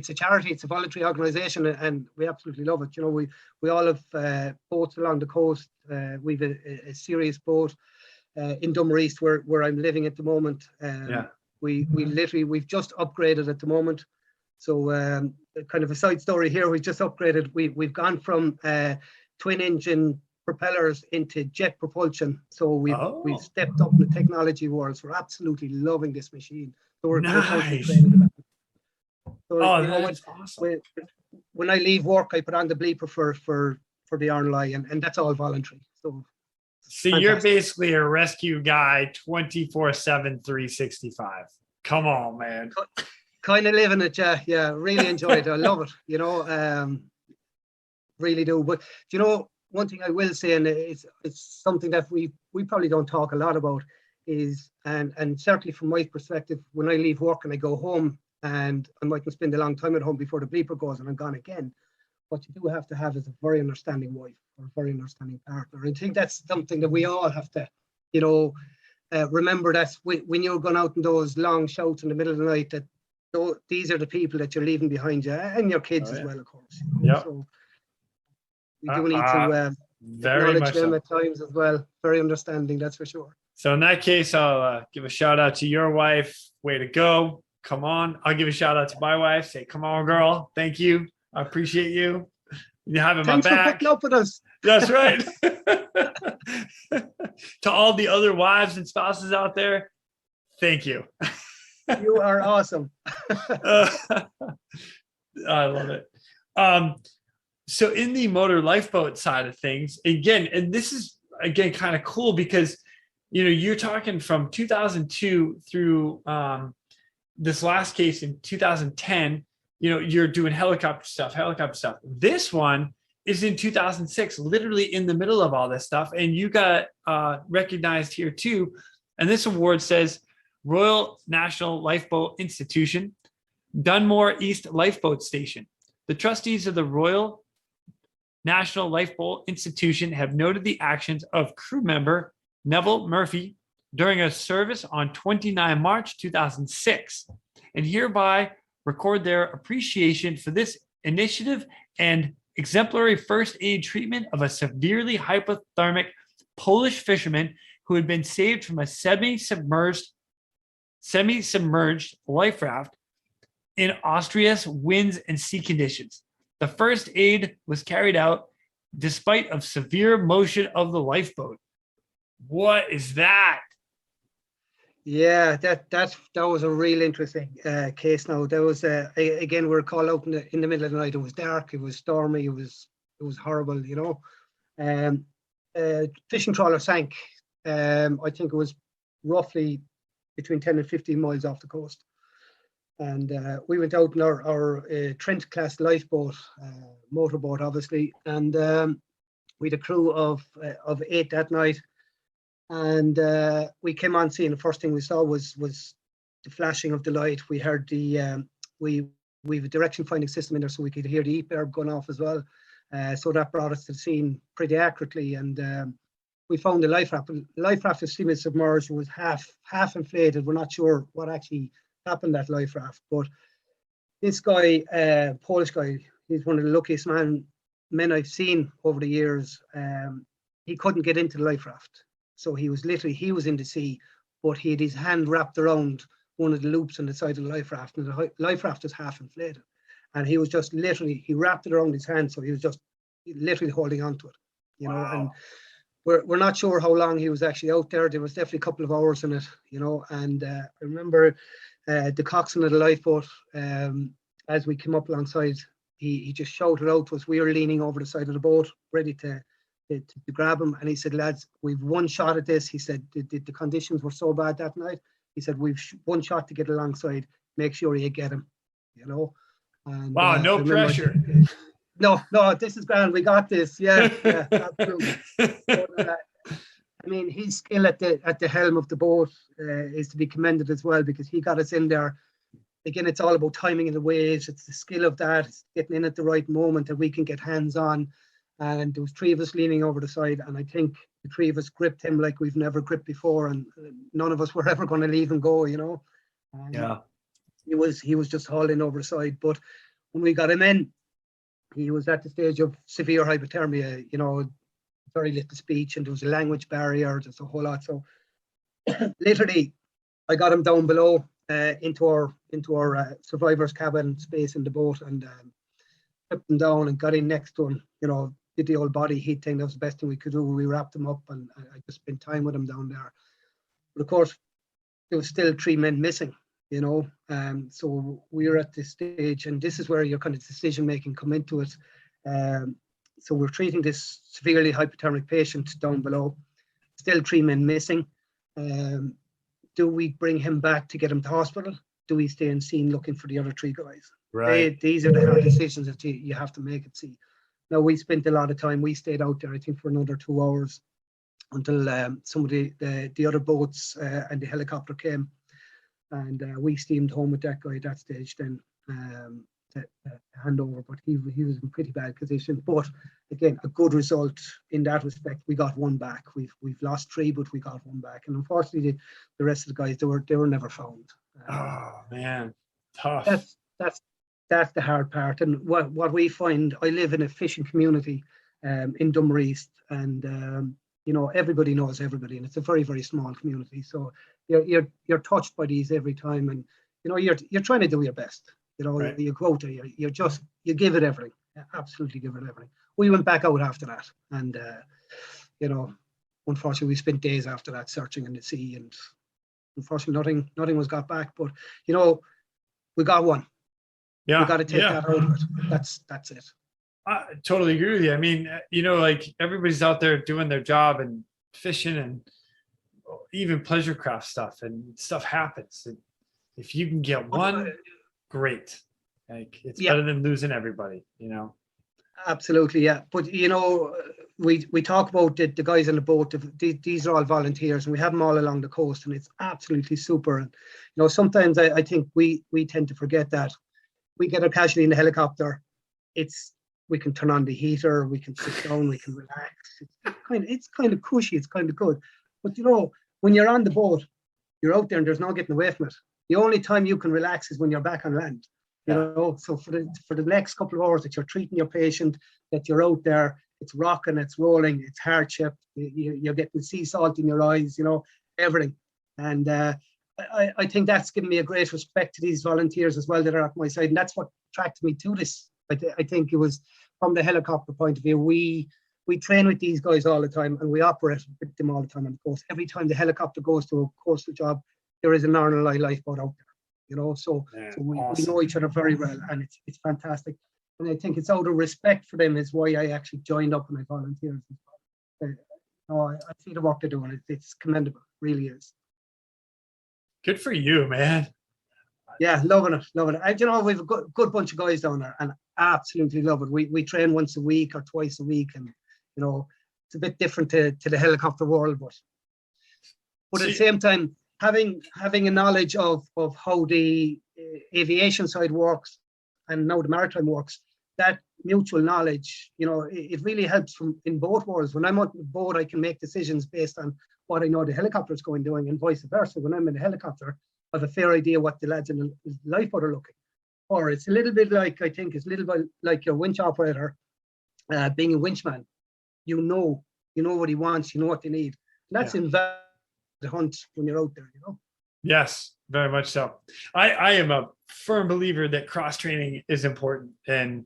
a charity, it's a voluntary organisation, and we absolutely love it. You know, we all have boats along the coast. We've a serious boat in Dummer East where I'm living at the moment. We've just upgraded at the moment. So kind of a side story here. We just upgraded. We've gone from twin engine propellers into jet propulsion. So we've stepped up in the technology world. So we're absolutely loving this machine. So we're nice. That's awesome. When I leave work, I put on the bleeper for the RLI, and that's all voluntary. So you're basically a rescue guy 24/7, 365. Come on, man. Kind of living it, yeah. Really enjoy it. I love it. You know, really do. But you know, one thing I will say, and it's something that we probably don't talk a lot about, is and certainly from my perspective, when I leave work and I go home, and I mightn't spend a long time at home before the bleeper goes and I'm gone again. What you do have to have is a very understanding wife or a very understanding partner. I think that's something that we all have to, you know, remember that when you're going out in those long shouts in the middle of the night, that these are the people that you're leaving behind you, and your kids as well, of course. Yeah. So we do need to acknowledge them at times as well. Very understanding, that's for sure. So in that case, I'll give a shout out to your wife. Way to go. Come on. I'll give a shout out to my wife. Say, come on, girl. Thank you. I appreciate you. You having my back. Thanks for putting up with us. That's right. To all the other wives and spouses out there, thank you. You are awesome. I love it. So in the motor lifeboat side of things, again, and this is again kind of cool because you know you're talking from 2002 through this last case in 2010. You know, you're doing helicopter stuff. This one is in 2006, literally in the middle of all this stuff, and you got recognized here too. And this award says Royal National Lifeboat Institution, Dunmore East Lifeboat Station. The trustees of the Royal National Lifeboat Institution have noted the actions of crew member Neville Murphy during a service on 29 March 2006, and hereby record their appreciation for this initiative and exemplary first aid treatment of a severely hypothermic Polish fisherman who had been saved from a semi-submerged life raft in auspicious winds and sea conditions. The first aid was carried out despite of severe motion of the lifeboat. What is that? Yeah, that was a real interesting case. Now there was again, we were called out in the middle of the night. It was dark, it was stormy, it was horrible, you know. Fishing trawler sank. I think it was roughly between 10 and 15 miles off the coast. And we went out in our Trent class lifeboat, motorboat obviously, and we had a crew of 8 that night. And we came on scene. The first thing we saw was the flashing of the light. We heard the we have a direction finding system in there, so we could hear the EPIRB going off as well. So that brought us to the scene pretty accurately, and we found the life raft. The life raft is semi-submerged. It was half inflated. We're not sure what actually happened that life raft, but this guy, Polish guy, he's one of the luckiest men I've seen over the years. He couldn't get into the life raft. So he was in the sea, but he had his hand wrapped around one of the loops on the side of the life raft, and the life raft was half inflated. And he was just he wrapped it around his hand, so he was just literally holding on to it, you know. And we're not sure how long he was actually out there. There was definitely a couple of hours in it, you know. And I remember the coxswain of the lifeboat, as we came up alongside, he just shouted out to us. We were leaning over the side of the boat, ready to grab him, and he said, "Lads, we've one shot at this." He said, the conditions were so bad that night. He said, "We've one shot to get alongside. Make sure you get him," you know. And, wow, no pressure. No, this is grand. We got this. Yeah, absolutely. But, I mean, his skill at the helm of the boat is to be commended as well, because he got us in there. Again, it's all about timing in the waves. It's the skill of that. It's getting in at the right moment that we can get hands on. And there was 3 of us leaning over the side, and I think the 3 of us gripped him like we've never gripped before, and none of us were ever going to leave him go, you know. Yeah. He was just hauling over the side. But when we got him in, he was at the stage of severe hypothermia, you know, very little speech, and there was a language barrier. There's a whole lot. So literally, I got him down below into our survivor's cabin space in the boat, and tipped him down and got in next to him, you know. Did the old body heat thing. That was the best thing we could do. We wrapped him up, and I just spent time with him down there. But of course, there was still 3 men missing, you know. So we were at this stage, and this is where your kind of decision making come into it. So we're treating this severely hypothermic patient down below. Still 3 men missing. Do we bring him back to get him to hospital? Do we stay in scene looking for the other 3 guys? Right. These are the hard decisions that you have to make at sea. Now, we spent a lot of time. We stayed out there, I think, for another 2 hours until some of the other boats and the helicopter came, and we steamed home with that guy at that stage then to hand over. But he was in pretty bad condition. But again, a good result in that respect. We got 1 back. We've lost 3, but we got 1 back. And unfortunately, the rest of the guys, they were never found. Oh man, tough. That's the hard part. And what we find, I live in a fishing community in Dunmore East, and you know, everybody knows everybody, and it's a very, very small community. So you're touched by these every time, and you know, you're trying to do your best. You know, right. You go out there, you give it everything, absolutely give it everything. We went back out after that, and you know, unfortunately, we spent days after that searching in the sea, and unfortunately, nothing was got back. But you know, we got 1. Yeah, we got to take that out of it. That's it. I totally agree with you. I mean, you know, like everybody's out there doing their job and fishing and even pleasure craft stuff, and stuff happens. And if you can get 1, great. Like it's better than losing everybody, you know. Absolutely, yeah. But you know, we talk about the guys on the boat. These are all volunteers, and we have them all along the coast, and it's absolutely super. And you know, sometimes I think we tend to forget that. We get a casualty in the helicopter. We can turn on the heater, we can sit down, we can relax. It's kind of cushy, it's kind of good. But you know, when you're on the boat, you're out there and there's no getting away from it. The only time you can relax is when you're back on land. You know, so for the next couple of hours that you're treating your patient, that you're out there, it's rocking, it's rolling, it's hardship. You're getting sea salt in your eyes, you know, everything. And I think that's given me a great respect to these volunteers as well that are at my side. And that's what attracted me to this. I think it was from the helicopter point of view. We train with these guys all the time and we operate with them all the time on the coast. Every time the helicopter goes to a coastal job, there is an RNLI lifeboat out there, you know. So we know each other very well, and it's fantastic. And I think it's out of respect for them is why I actually joined up and I volunteered. I see the work they're doing. It's commendable, really is. Good for you, man. Yeah, loving it. And, you know, we've a good bunch of guys down there, and absolutely love it. We train once a week or twice a week, and you know, it's a bit different to the helicopter world, but at the same time, having a knowledge of how the aviation side works and now the maritime works, that mutual knowledge, you know, it really helps in both worlds. When I'm on the boat, I can make decisions based on what I know the helicopter is going doing, and vice versa. When I'm in the helicopter, I have a fair idea what the lads in the lifeboat are looking. Or it's a little bit like, I think it's a little bit like your winch operator being a winchman. You know what he wants, you know what they need. And that's invaluable to hunt when you're out there, you know. Yes, very much so. I am a firm believer that cross training is important, and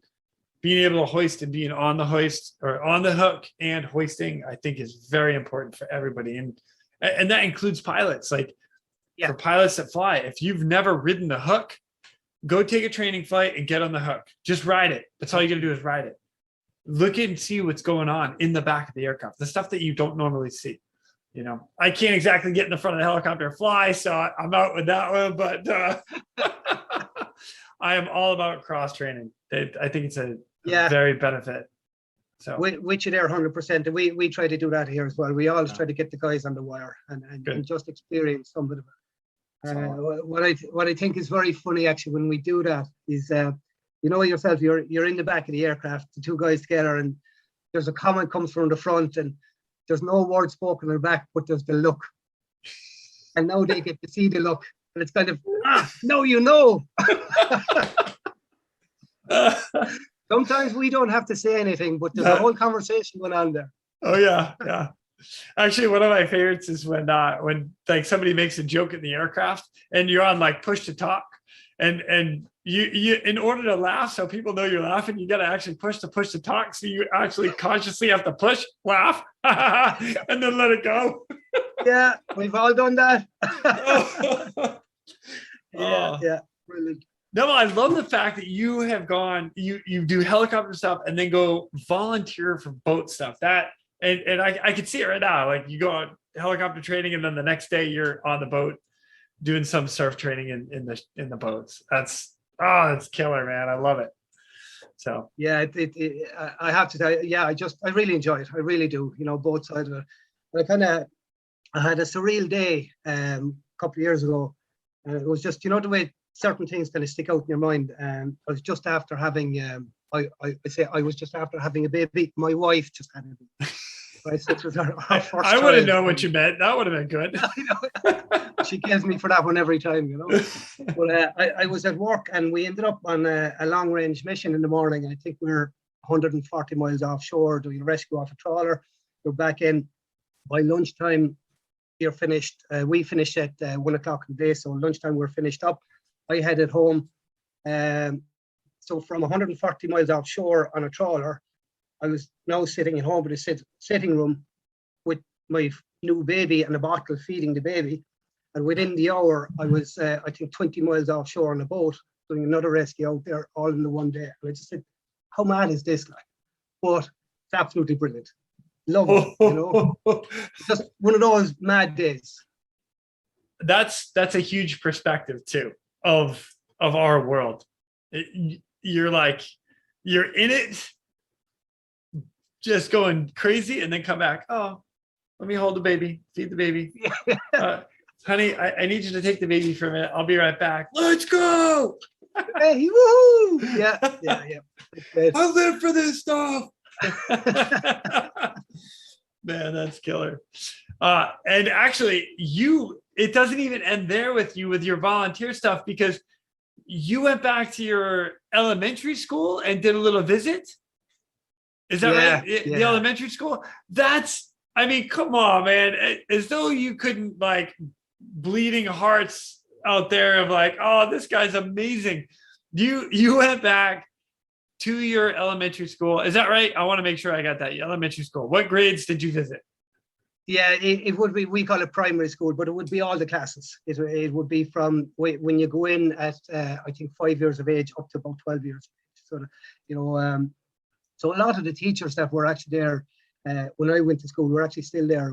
being able to hoist and being on the hoist or on the hook and hoisting, I think is very important for everybody. And that includes pilots. Like for pilots that fly, if you've never ridden the hook, go take a training flight and get on the hook. Just ride it. That's all you got to do is ride it. Look and see what's going on in the back of the aircraft, the stuff that you don't normally see. You know, I can't exactly get in the front of the helicopter and fly, so I'm out with that one, but I am all about cross training. I think it's a very benefit. So which are there 100%. We try to do that here as well. We always try to get the guys on the wire and just experience some of it. What I think is very funny actually when we do that is you know yourself, you're in the back of the aircraft, the two guys together, and there's a comment comes from the front, and there's no word spoken in the back, but there's the look. And now they get to see the look, and it's kind of no, you know. Sometimes we don't have to say anything, but there's a whole conversation going on there. Oh yeah. Actually, one of my favorites is when like somebody makes a joke in the aircraft and you're on like push to talk, and you in order to laugh so people know you're laughing, you got to actually push to talk, so you actually consciously have to push, laugh, and then let it go. Yeah, we've all done that. Yeah, brilliant. No, I love the fact that you have gone, you do helicopter stuff and then go volunteer for boat stuff. That and I can see it right now. Like you go on helicopter training and then the next day you're on the boat doing some surf training in the boats. That's killer, man. I love it. So yeah, I have to tell you, I really enjoy it. I really do. You know, both sides of it. I had a surreal day a couple of years ago, and it was just, you know, the way certain things kind of stick out in your mind. I was just after having I was just after having a baby. My wife just had a baby. Right, so it was our first I wouldn't know what you meant. That would have been good. She kills me for that one every time, you know. But I was at work and we ended up on a long range mission in the morning. I think we were 140 miles offshore doing a rescue off a trawler. We're back in by lunchtime. We finished at 1 o'clock in the day. So lunchtime we're finished up. I headed home. So from 140 miles offshore on a trawler, I was now sitting at home in a sitting room with my new baby and a bottle feeding the baby. And within the hour, I was, I think, 20 miles offshore on a boat doing another rescue out there all in the one day. And I just said, how mad is this? Like? But it's absolutely brilliant. Love it, you know. Just one of those mad days. That's a huge perspective too of our world. You're in it, just going crazy, and then come back. Oh, let me hold the baby, feed the baby. Honey, I need you to take the baby for a minute. I'll be right back. Let's go. Hey, woo! Yeah. I live for this stuff. Man, that's killer. And actually, it doesn't even end there with you with your volunteer stuff, because you went back to your elementary school and did a little visit. Is that right? The elementary school? I mean, come on, man. As though you couldn't bleeding hearts out there of like, oh, this guy's amazing. You went back to your elementary school. Is that right? I want to make sure I got that. Elementary school. What grades did you visit? Yeah, it would be, we call it primary school, but it would be all the classes. It would be from when you go in at, I think, 5 years of age up to about 12 years of age. So, you know, so a lot of the teachers that were actually there when I went to school were actually still there.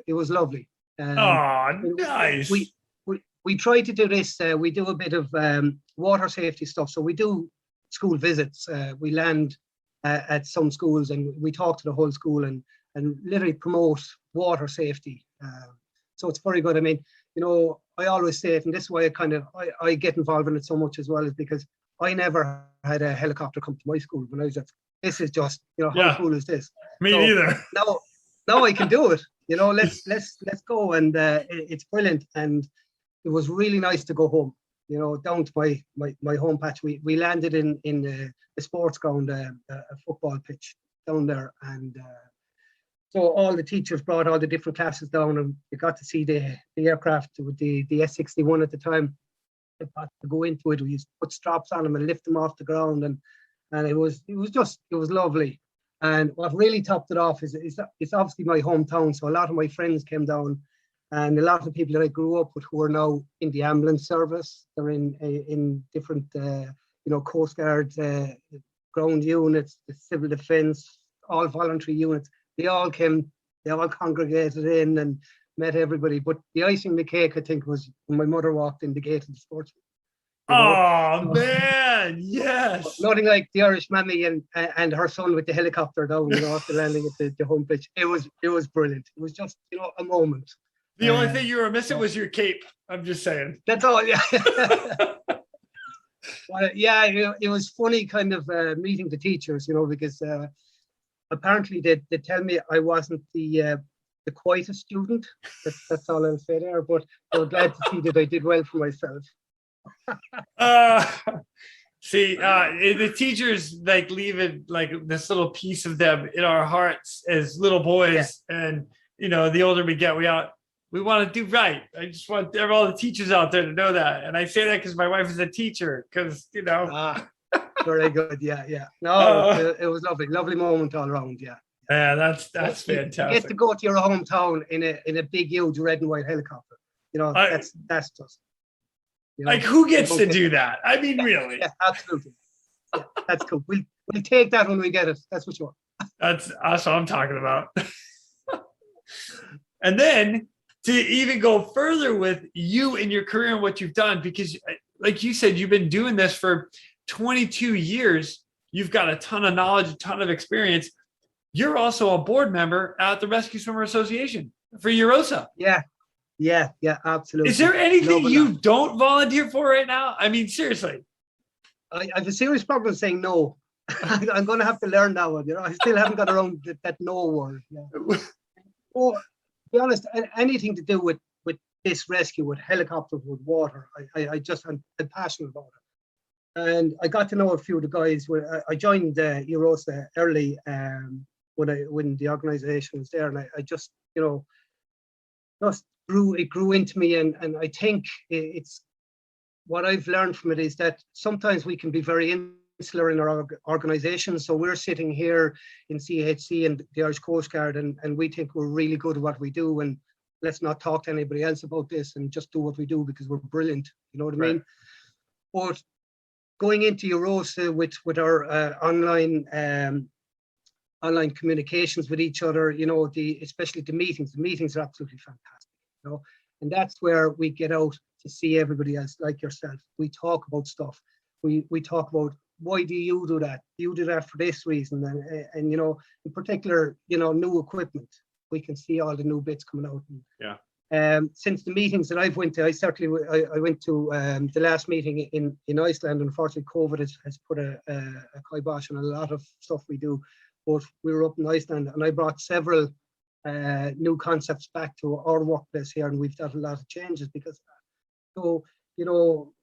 It was lovely. Oh, nice. We try to do this. We do a bit of water safety stuff. So we do school visits. We land at some schools and we talk to the whole school and literally promote water safety. So it's very good. I mean, you know, I always say it, and this is why I get involved in it so much as well, is because I never had a helicopter come to my school when I was at. This is just, you know, how cool is this? Me neither. Now I can do it. You know, let's go, and it's brilliant. And it was really nice to go home. You know, down to my home patch. We landed in the sports ground, a football pitch down there, and so all the teachers brought all the different classes down, and you got to see the aircraft with the S61 at the time. I got to go into it. We used to put straps on them and lift them off the ground, and it was lovely. And what really topped it off is it's obviously my hometown, so a lot of my friends came down, and a lot of the people that I grew up with who are now in the ambulance service. They're in different you know, Coast Guard ground units, the civil defence, all voluntary units. They all congregated in and met everybody. But the icing on the cake, I think, was when my mother walked in the gate of the sports. Oh, man, yes. Nothing like the Irish mammy and her son with the helicopter down, you know, after landing at the home pitch. It was brilliant. It was just, you know, a moment. The only thing you were missing was your cape. I'm just saying. That's all, yeah. Yeah, you know, it was funny kind of meeting the teachers, you know, because apparently they tell me I wasn't the quietest student. That's all I'll say there. But they were glad to see that I did well for myself. The teachers like leaving like this little piece of them in our hearts as little boys, and you know, the older we get, we want to do right. I just want all the teachers out there to know that, and I say that because my wife is a teacher. Because you know, very good. Yeah. No, it was lovely moment all around. Yeah. Yeah, that's fantastic. You get to go to your hometown in a big, huge red and white helicopter. You know, that's just. You know, like, who gets to do that? I mean, really? Yeah, absolutely. Yeah, that's cool. We'll take that when we get it. That's for sure. That's what I'm talking about. And then to even go further with you and your career and what you've done, because like you said, you've been doing this for 22 years. You've got a ton of knowledge, a ton of experience. You're also a board member at the Rescue Swimmer Association for EUROSA. Yeah, absolutely. Is there anything you don't volunteer for right now? I mean, seriously. I have a serious problem saying no. I'm going to have to learn that one. You know, I still haven't got around that no word. Yeah. Well, to be honest, anything to do with this rescue, with helicopters, with water, I'm passionate about it. And I got to know a few of the guys. I joined EUROSA early when the organisation was there, and I just, you know, it grew into me, and I think it's what I've learned from it is that sometimes we can be very insular in our organisation. So we're sitting here in CHC and the Irish Coast Guard, and we think we're really good at what we do, and let's not talk to anybody else about this and just do what we do because we're brilliant. You know what I mean? But going into EUROSA with our online communications with each other, you know, especially the meetings are absolutely fantastic. You know, and that's where we get out to see everybody else like yourself. We talk about stuff. We talk about, why do you do that? You do that for this reason, and you know, in particular, you know, new equipment. We can see all the new bits coming out. Since the meetings that I've went to, I went to the last meeting in Iceland. Unfortunately, COVID has put a kibosh on a lot of stuff we do. But we were up in Iceland, and I brought several new concepts back to our workplace here, and we've done a lot of changes because of that. So, you know,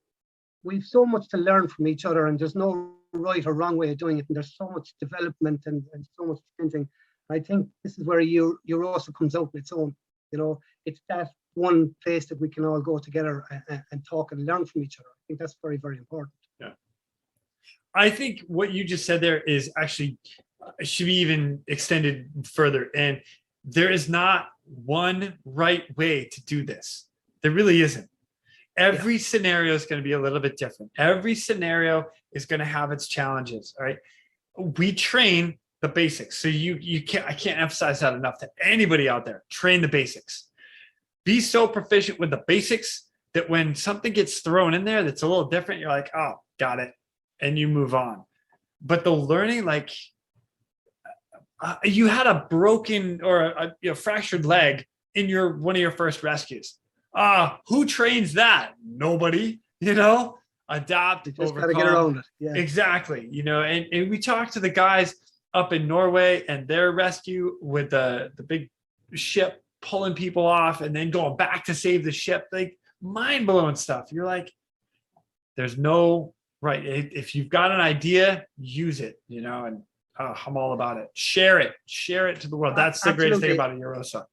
we've so much to learn from each other, and there's no right or wrong way of doing it, and there's so much development and so much changing. I think this is where EUROSA comes out on its own. You know, it's that one place that we can all go together and talk and learn from each other. I think that's very, very important. Yeah. I think what you just said there is actually should be even extended further. And there is not one right way to do this. There really isn't. Every scenario is going to be a little bit different. Every scenario is going to have its challenges. All right. We train the basics. So I can't emphasize that enough to anybody out there. Train the basics. Be so proficient with the basics that when something gets thrown in there that's a little different, you're like, oh, got it. And you move on. But the learning, like you had a broken or a fractured leg in one of your first rescues. Who trains that? Nobody, adapt, you just got to get around it. Yeah. Exactly. And we talked to the guys up in Norway and their rescue with the big ship pulling people off and then going back to save the ship, like mind-blowing stuff. You're like, there's no right. If you've got an idea, use it, and I'm all about it. Share it to the world. That's the greatest thing about a Eurosa.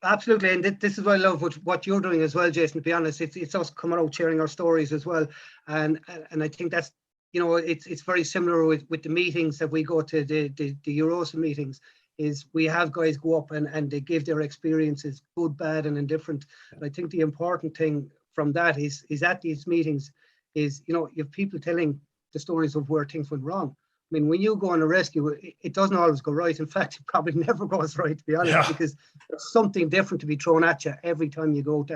Absolutely, and this is what I love what you're doing as well, Jason. To be honest, it's us coming out sharing our stories as well, and I think that's it's very similar with the meetings that we go to, the Eurosa meetings. Is we have guys go up and they give their experiences, good, bad, and indifferent. And I think the important thing from that is at these meetings is you have people telling the stories of where things went wrong. I mean, when you go on a rescue, it doesn't always go right. In fact, it probably never goes right, to be honest, because there's something different to be thrown at you every time you go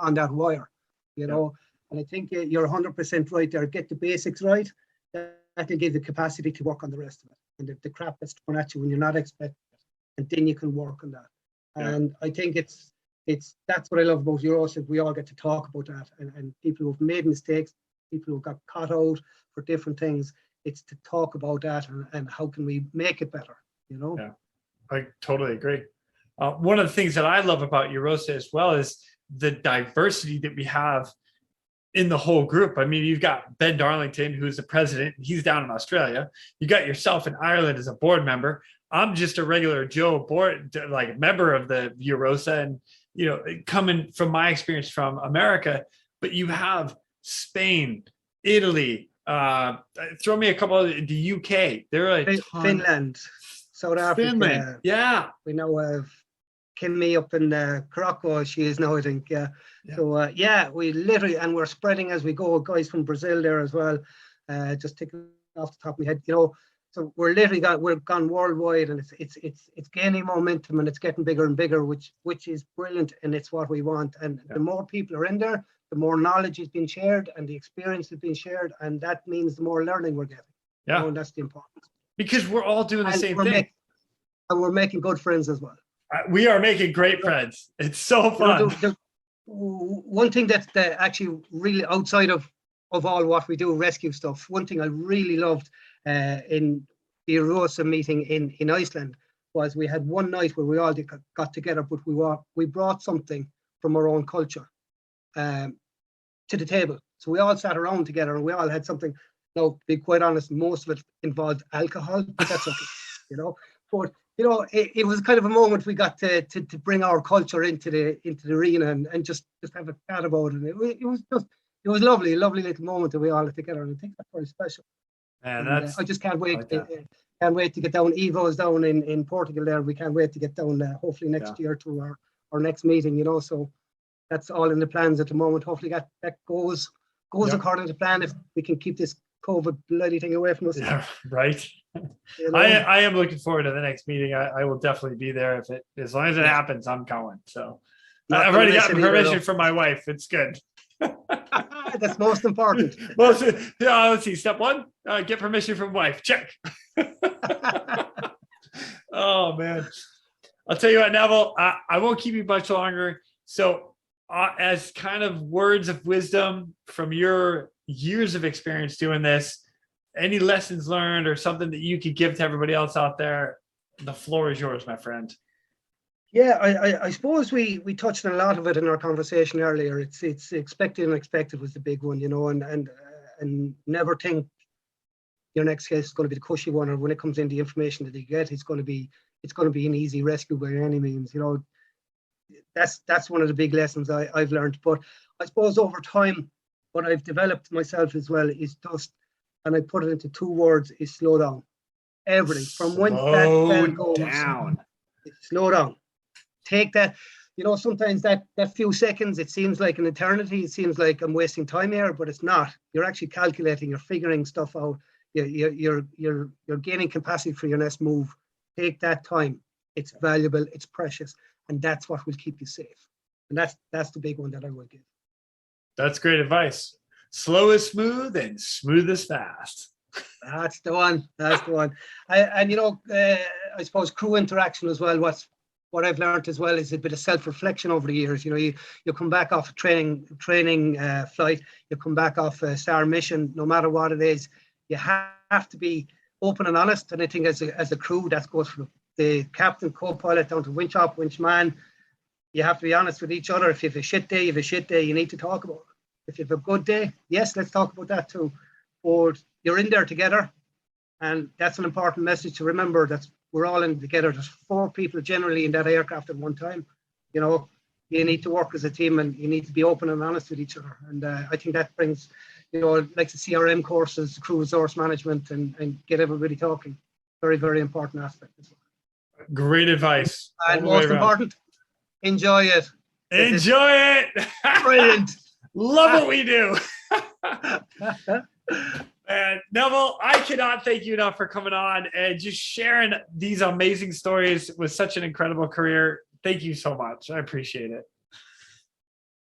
on that wire, And I think you're 100% right there. Get the basics right. That will give the capacity to work on the rest of it. And the crap that's thrown at you when you're not expecting it, and then you can work on that. Yeah. And I think that's what I love about Eurosa. We all get to talk about that, and people who've made mistakes, people who got caught out for different things. It's to talk about that and how can we make it better, Yeah, I totally agree. One of the things that I love about Eurosa as well is the diversity that we have in the whole group. I mean, you've got Ben Darlington, who's the president. He's down in Australia. You got yourself in Ireland as a board member. I'm just a regular Joe member of the Eurosa, and coming from my experience from America. But you have Spain, Italy. Throw me a couple of the UK. There are Finland, South Africa. Finland, yeah. We now have Kimmy up in Krakow. She is now, I think. Yeah. So we literally, and we're spreading as we go. Guys from Brazil there as well. Just taking off the top of my head, So we're literally gone worldwide, and it's gaining momentum, and it's getting bigger and bigger, which is brilliant, and it's what we want. And the more people are in there, the more knowledge is being shared and the experience is being shared, and that means the more learning we're getting. Yeah, and that's the importance. Because we're all doing the same thing, and we're making good friends as well. We are making great friends. It's so fun. One thing that's actually really outside of all what we do, rescue stuff. One thing I really loved in the Eurosa meeting in Iceland was we had one night where we all got together, but we brought something from our own culture to the table. So we all sat around together and we all had something. Now, to be quite honest, most of it involved alcohol, but that's okay, But it was kind of a moment we got to bring our culture into the arena and just have a chat about it. It was lovely, a lovely little moment that we all had together, and I think that's very special. And I just can't wait. Can't wait to get down. Evo's down in Portugal there. We can't wait to get down hopefully next year to our next meeting. So that's all in the plans at the moment. Hopefully that goes according to plan, if we can keep this COVID bloody thing away from us. Yeah, right. I am looking forward to the next meeting. I will definitely be there as long as it happens. I'm going. So I've already gotten permission from my wife. It's good. That's most important. Well, let's see. Step one, get permission from wife. Check. Oh man, I'll tell you what, Neville. I won't keep you much longer. So, as kind of words of wisdom from your years of experience doing this, any lessons learned or something that you could give to everybody else out there? The floor is yours, my friend. Yeah, I suppose we touched on a lot of it in our conversation earlier. It's expected and expected was the big one, and never think your next case is going to be the cushy one, or when it comes in the information that you get, it's going to be an easy rescue by any means. that's one of the big lessons I've learned. But I suppose over time, what I've developed myself as well is just, and I put it into 2 words, is slow down. Everything from when that bell goes down, slow down. Take that. You know, sometimes that few seconds, it seems like an eternity. It seems like I'm wasting time here, but it's not. You're actually calculating. You're figuring stuff out. You're gaining capacity for your next move. Take that time. It's valuable. It's precious, and that's what will keep you safe. And that's the big one that I would give. That's great advice. Slow is smooth, and smooth is fast. That's the one. That's the one. And you know, I suppose crew interaction as well. What I've learned as well is a bit of self-reflection over the years. You know, you come back off a training flight, you come back off a SAR mission, no matter what it is, you have to be open and honest. And I think as a crew, that goes from the captain, co-pilot down to winch op, winch man. You have to be honest with each other. If you have a shit day, you need to talk about it. If you have a good day, yes, let's talk about that too. Or you're in there together, and that's an important message to remember, that we're all in together. There's 4 people generally in that aircraft at one time. You know, you need to work as a team, and you need to be open and honest with each other. And I think that brings, you know, like the CRM courses, crew resource management, and get everybody talking. Very, very important aspect as well. Great advice. And most important, enjoy it. Enjoy it. Brilliant. Love what we do. And Neville, I cannot thank you enough for coming on and just sharing these amazing stories with such an incredible career. Thank you so much. I appreciate it.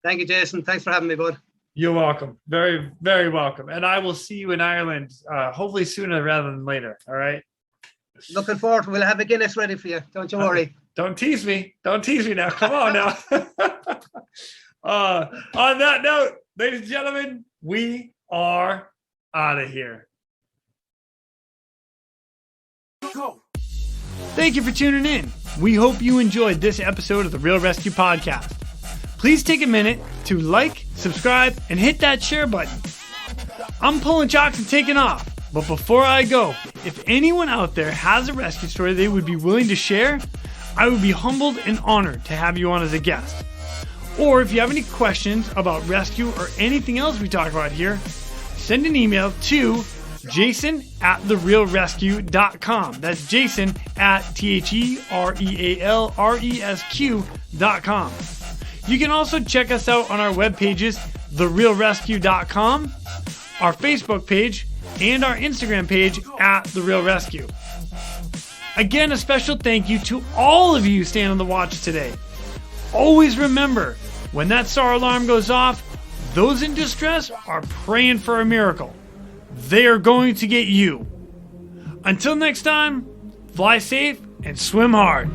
Thank you, Jason. Thanks for having me, bud. You're welcome. Very, very welcome. And I will see you in Ireland, hopefully sooner rather than later. All right. Looking forward. We'll have a Guinness ready for you. Don't you worry. Don't tease me. Don't tease me now. Come on now. On that note, ladies and gentlemen, we are out of here. Go. Thank you for tuning in. We hope you enjoyed this episode of the Real ResQ podcast. Please take a minute to like, subscribe, and hit that share button. I'm pulling chocks and taking off. But before I go, if anyone out there has a rescue story they would be willing to share, I would be humbled and honored to have you on as a guest. Or if you have any questions about rescue or anything else we talk about here, send an email to jason@therealresq.com. That's Jason at TheRealResQ.com. You can also check us out on our web pages, therealresq.com, our Facebook page, and our Instagram page @TheRealResQ. Again, a special thank you to all of you staying on the watch today. Always remember, when that SAR alarm goes off, those in distress are praying for a miracle. They are going to get you. Until next time, fly safe and swim hard.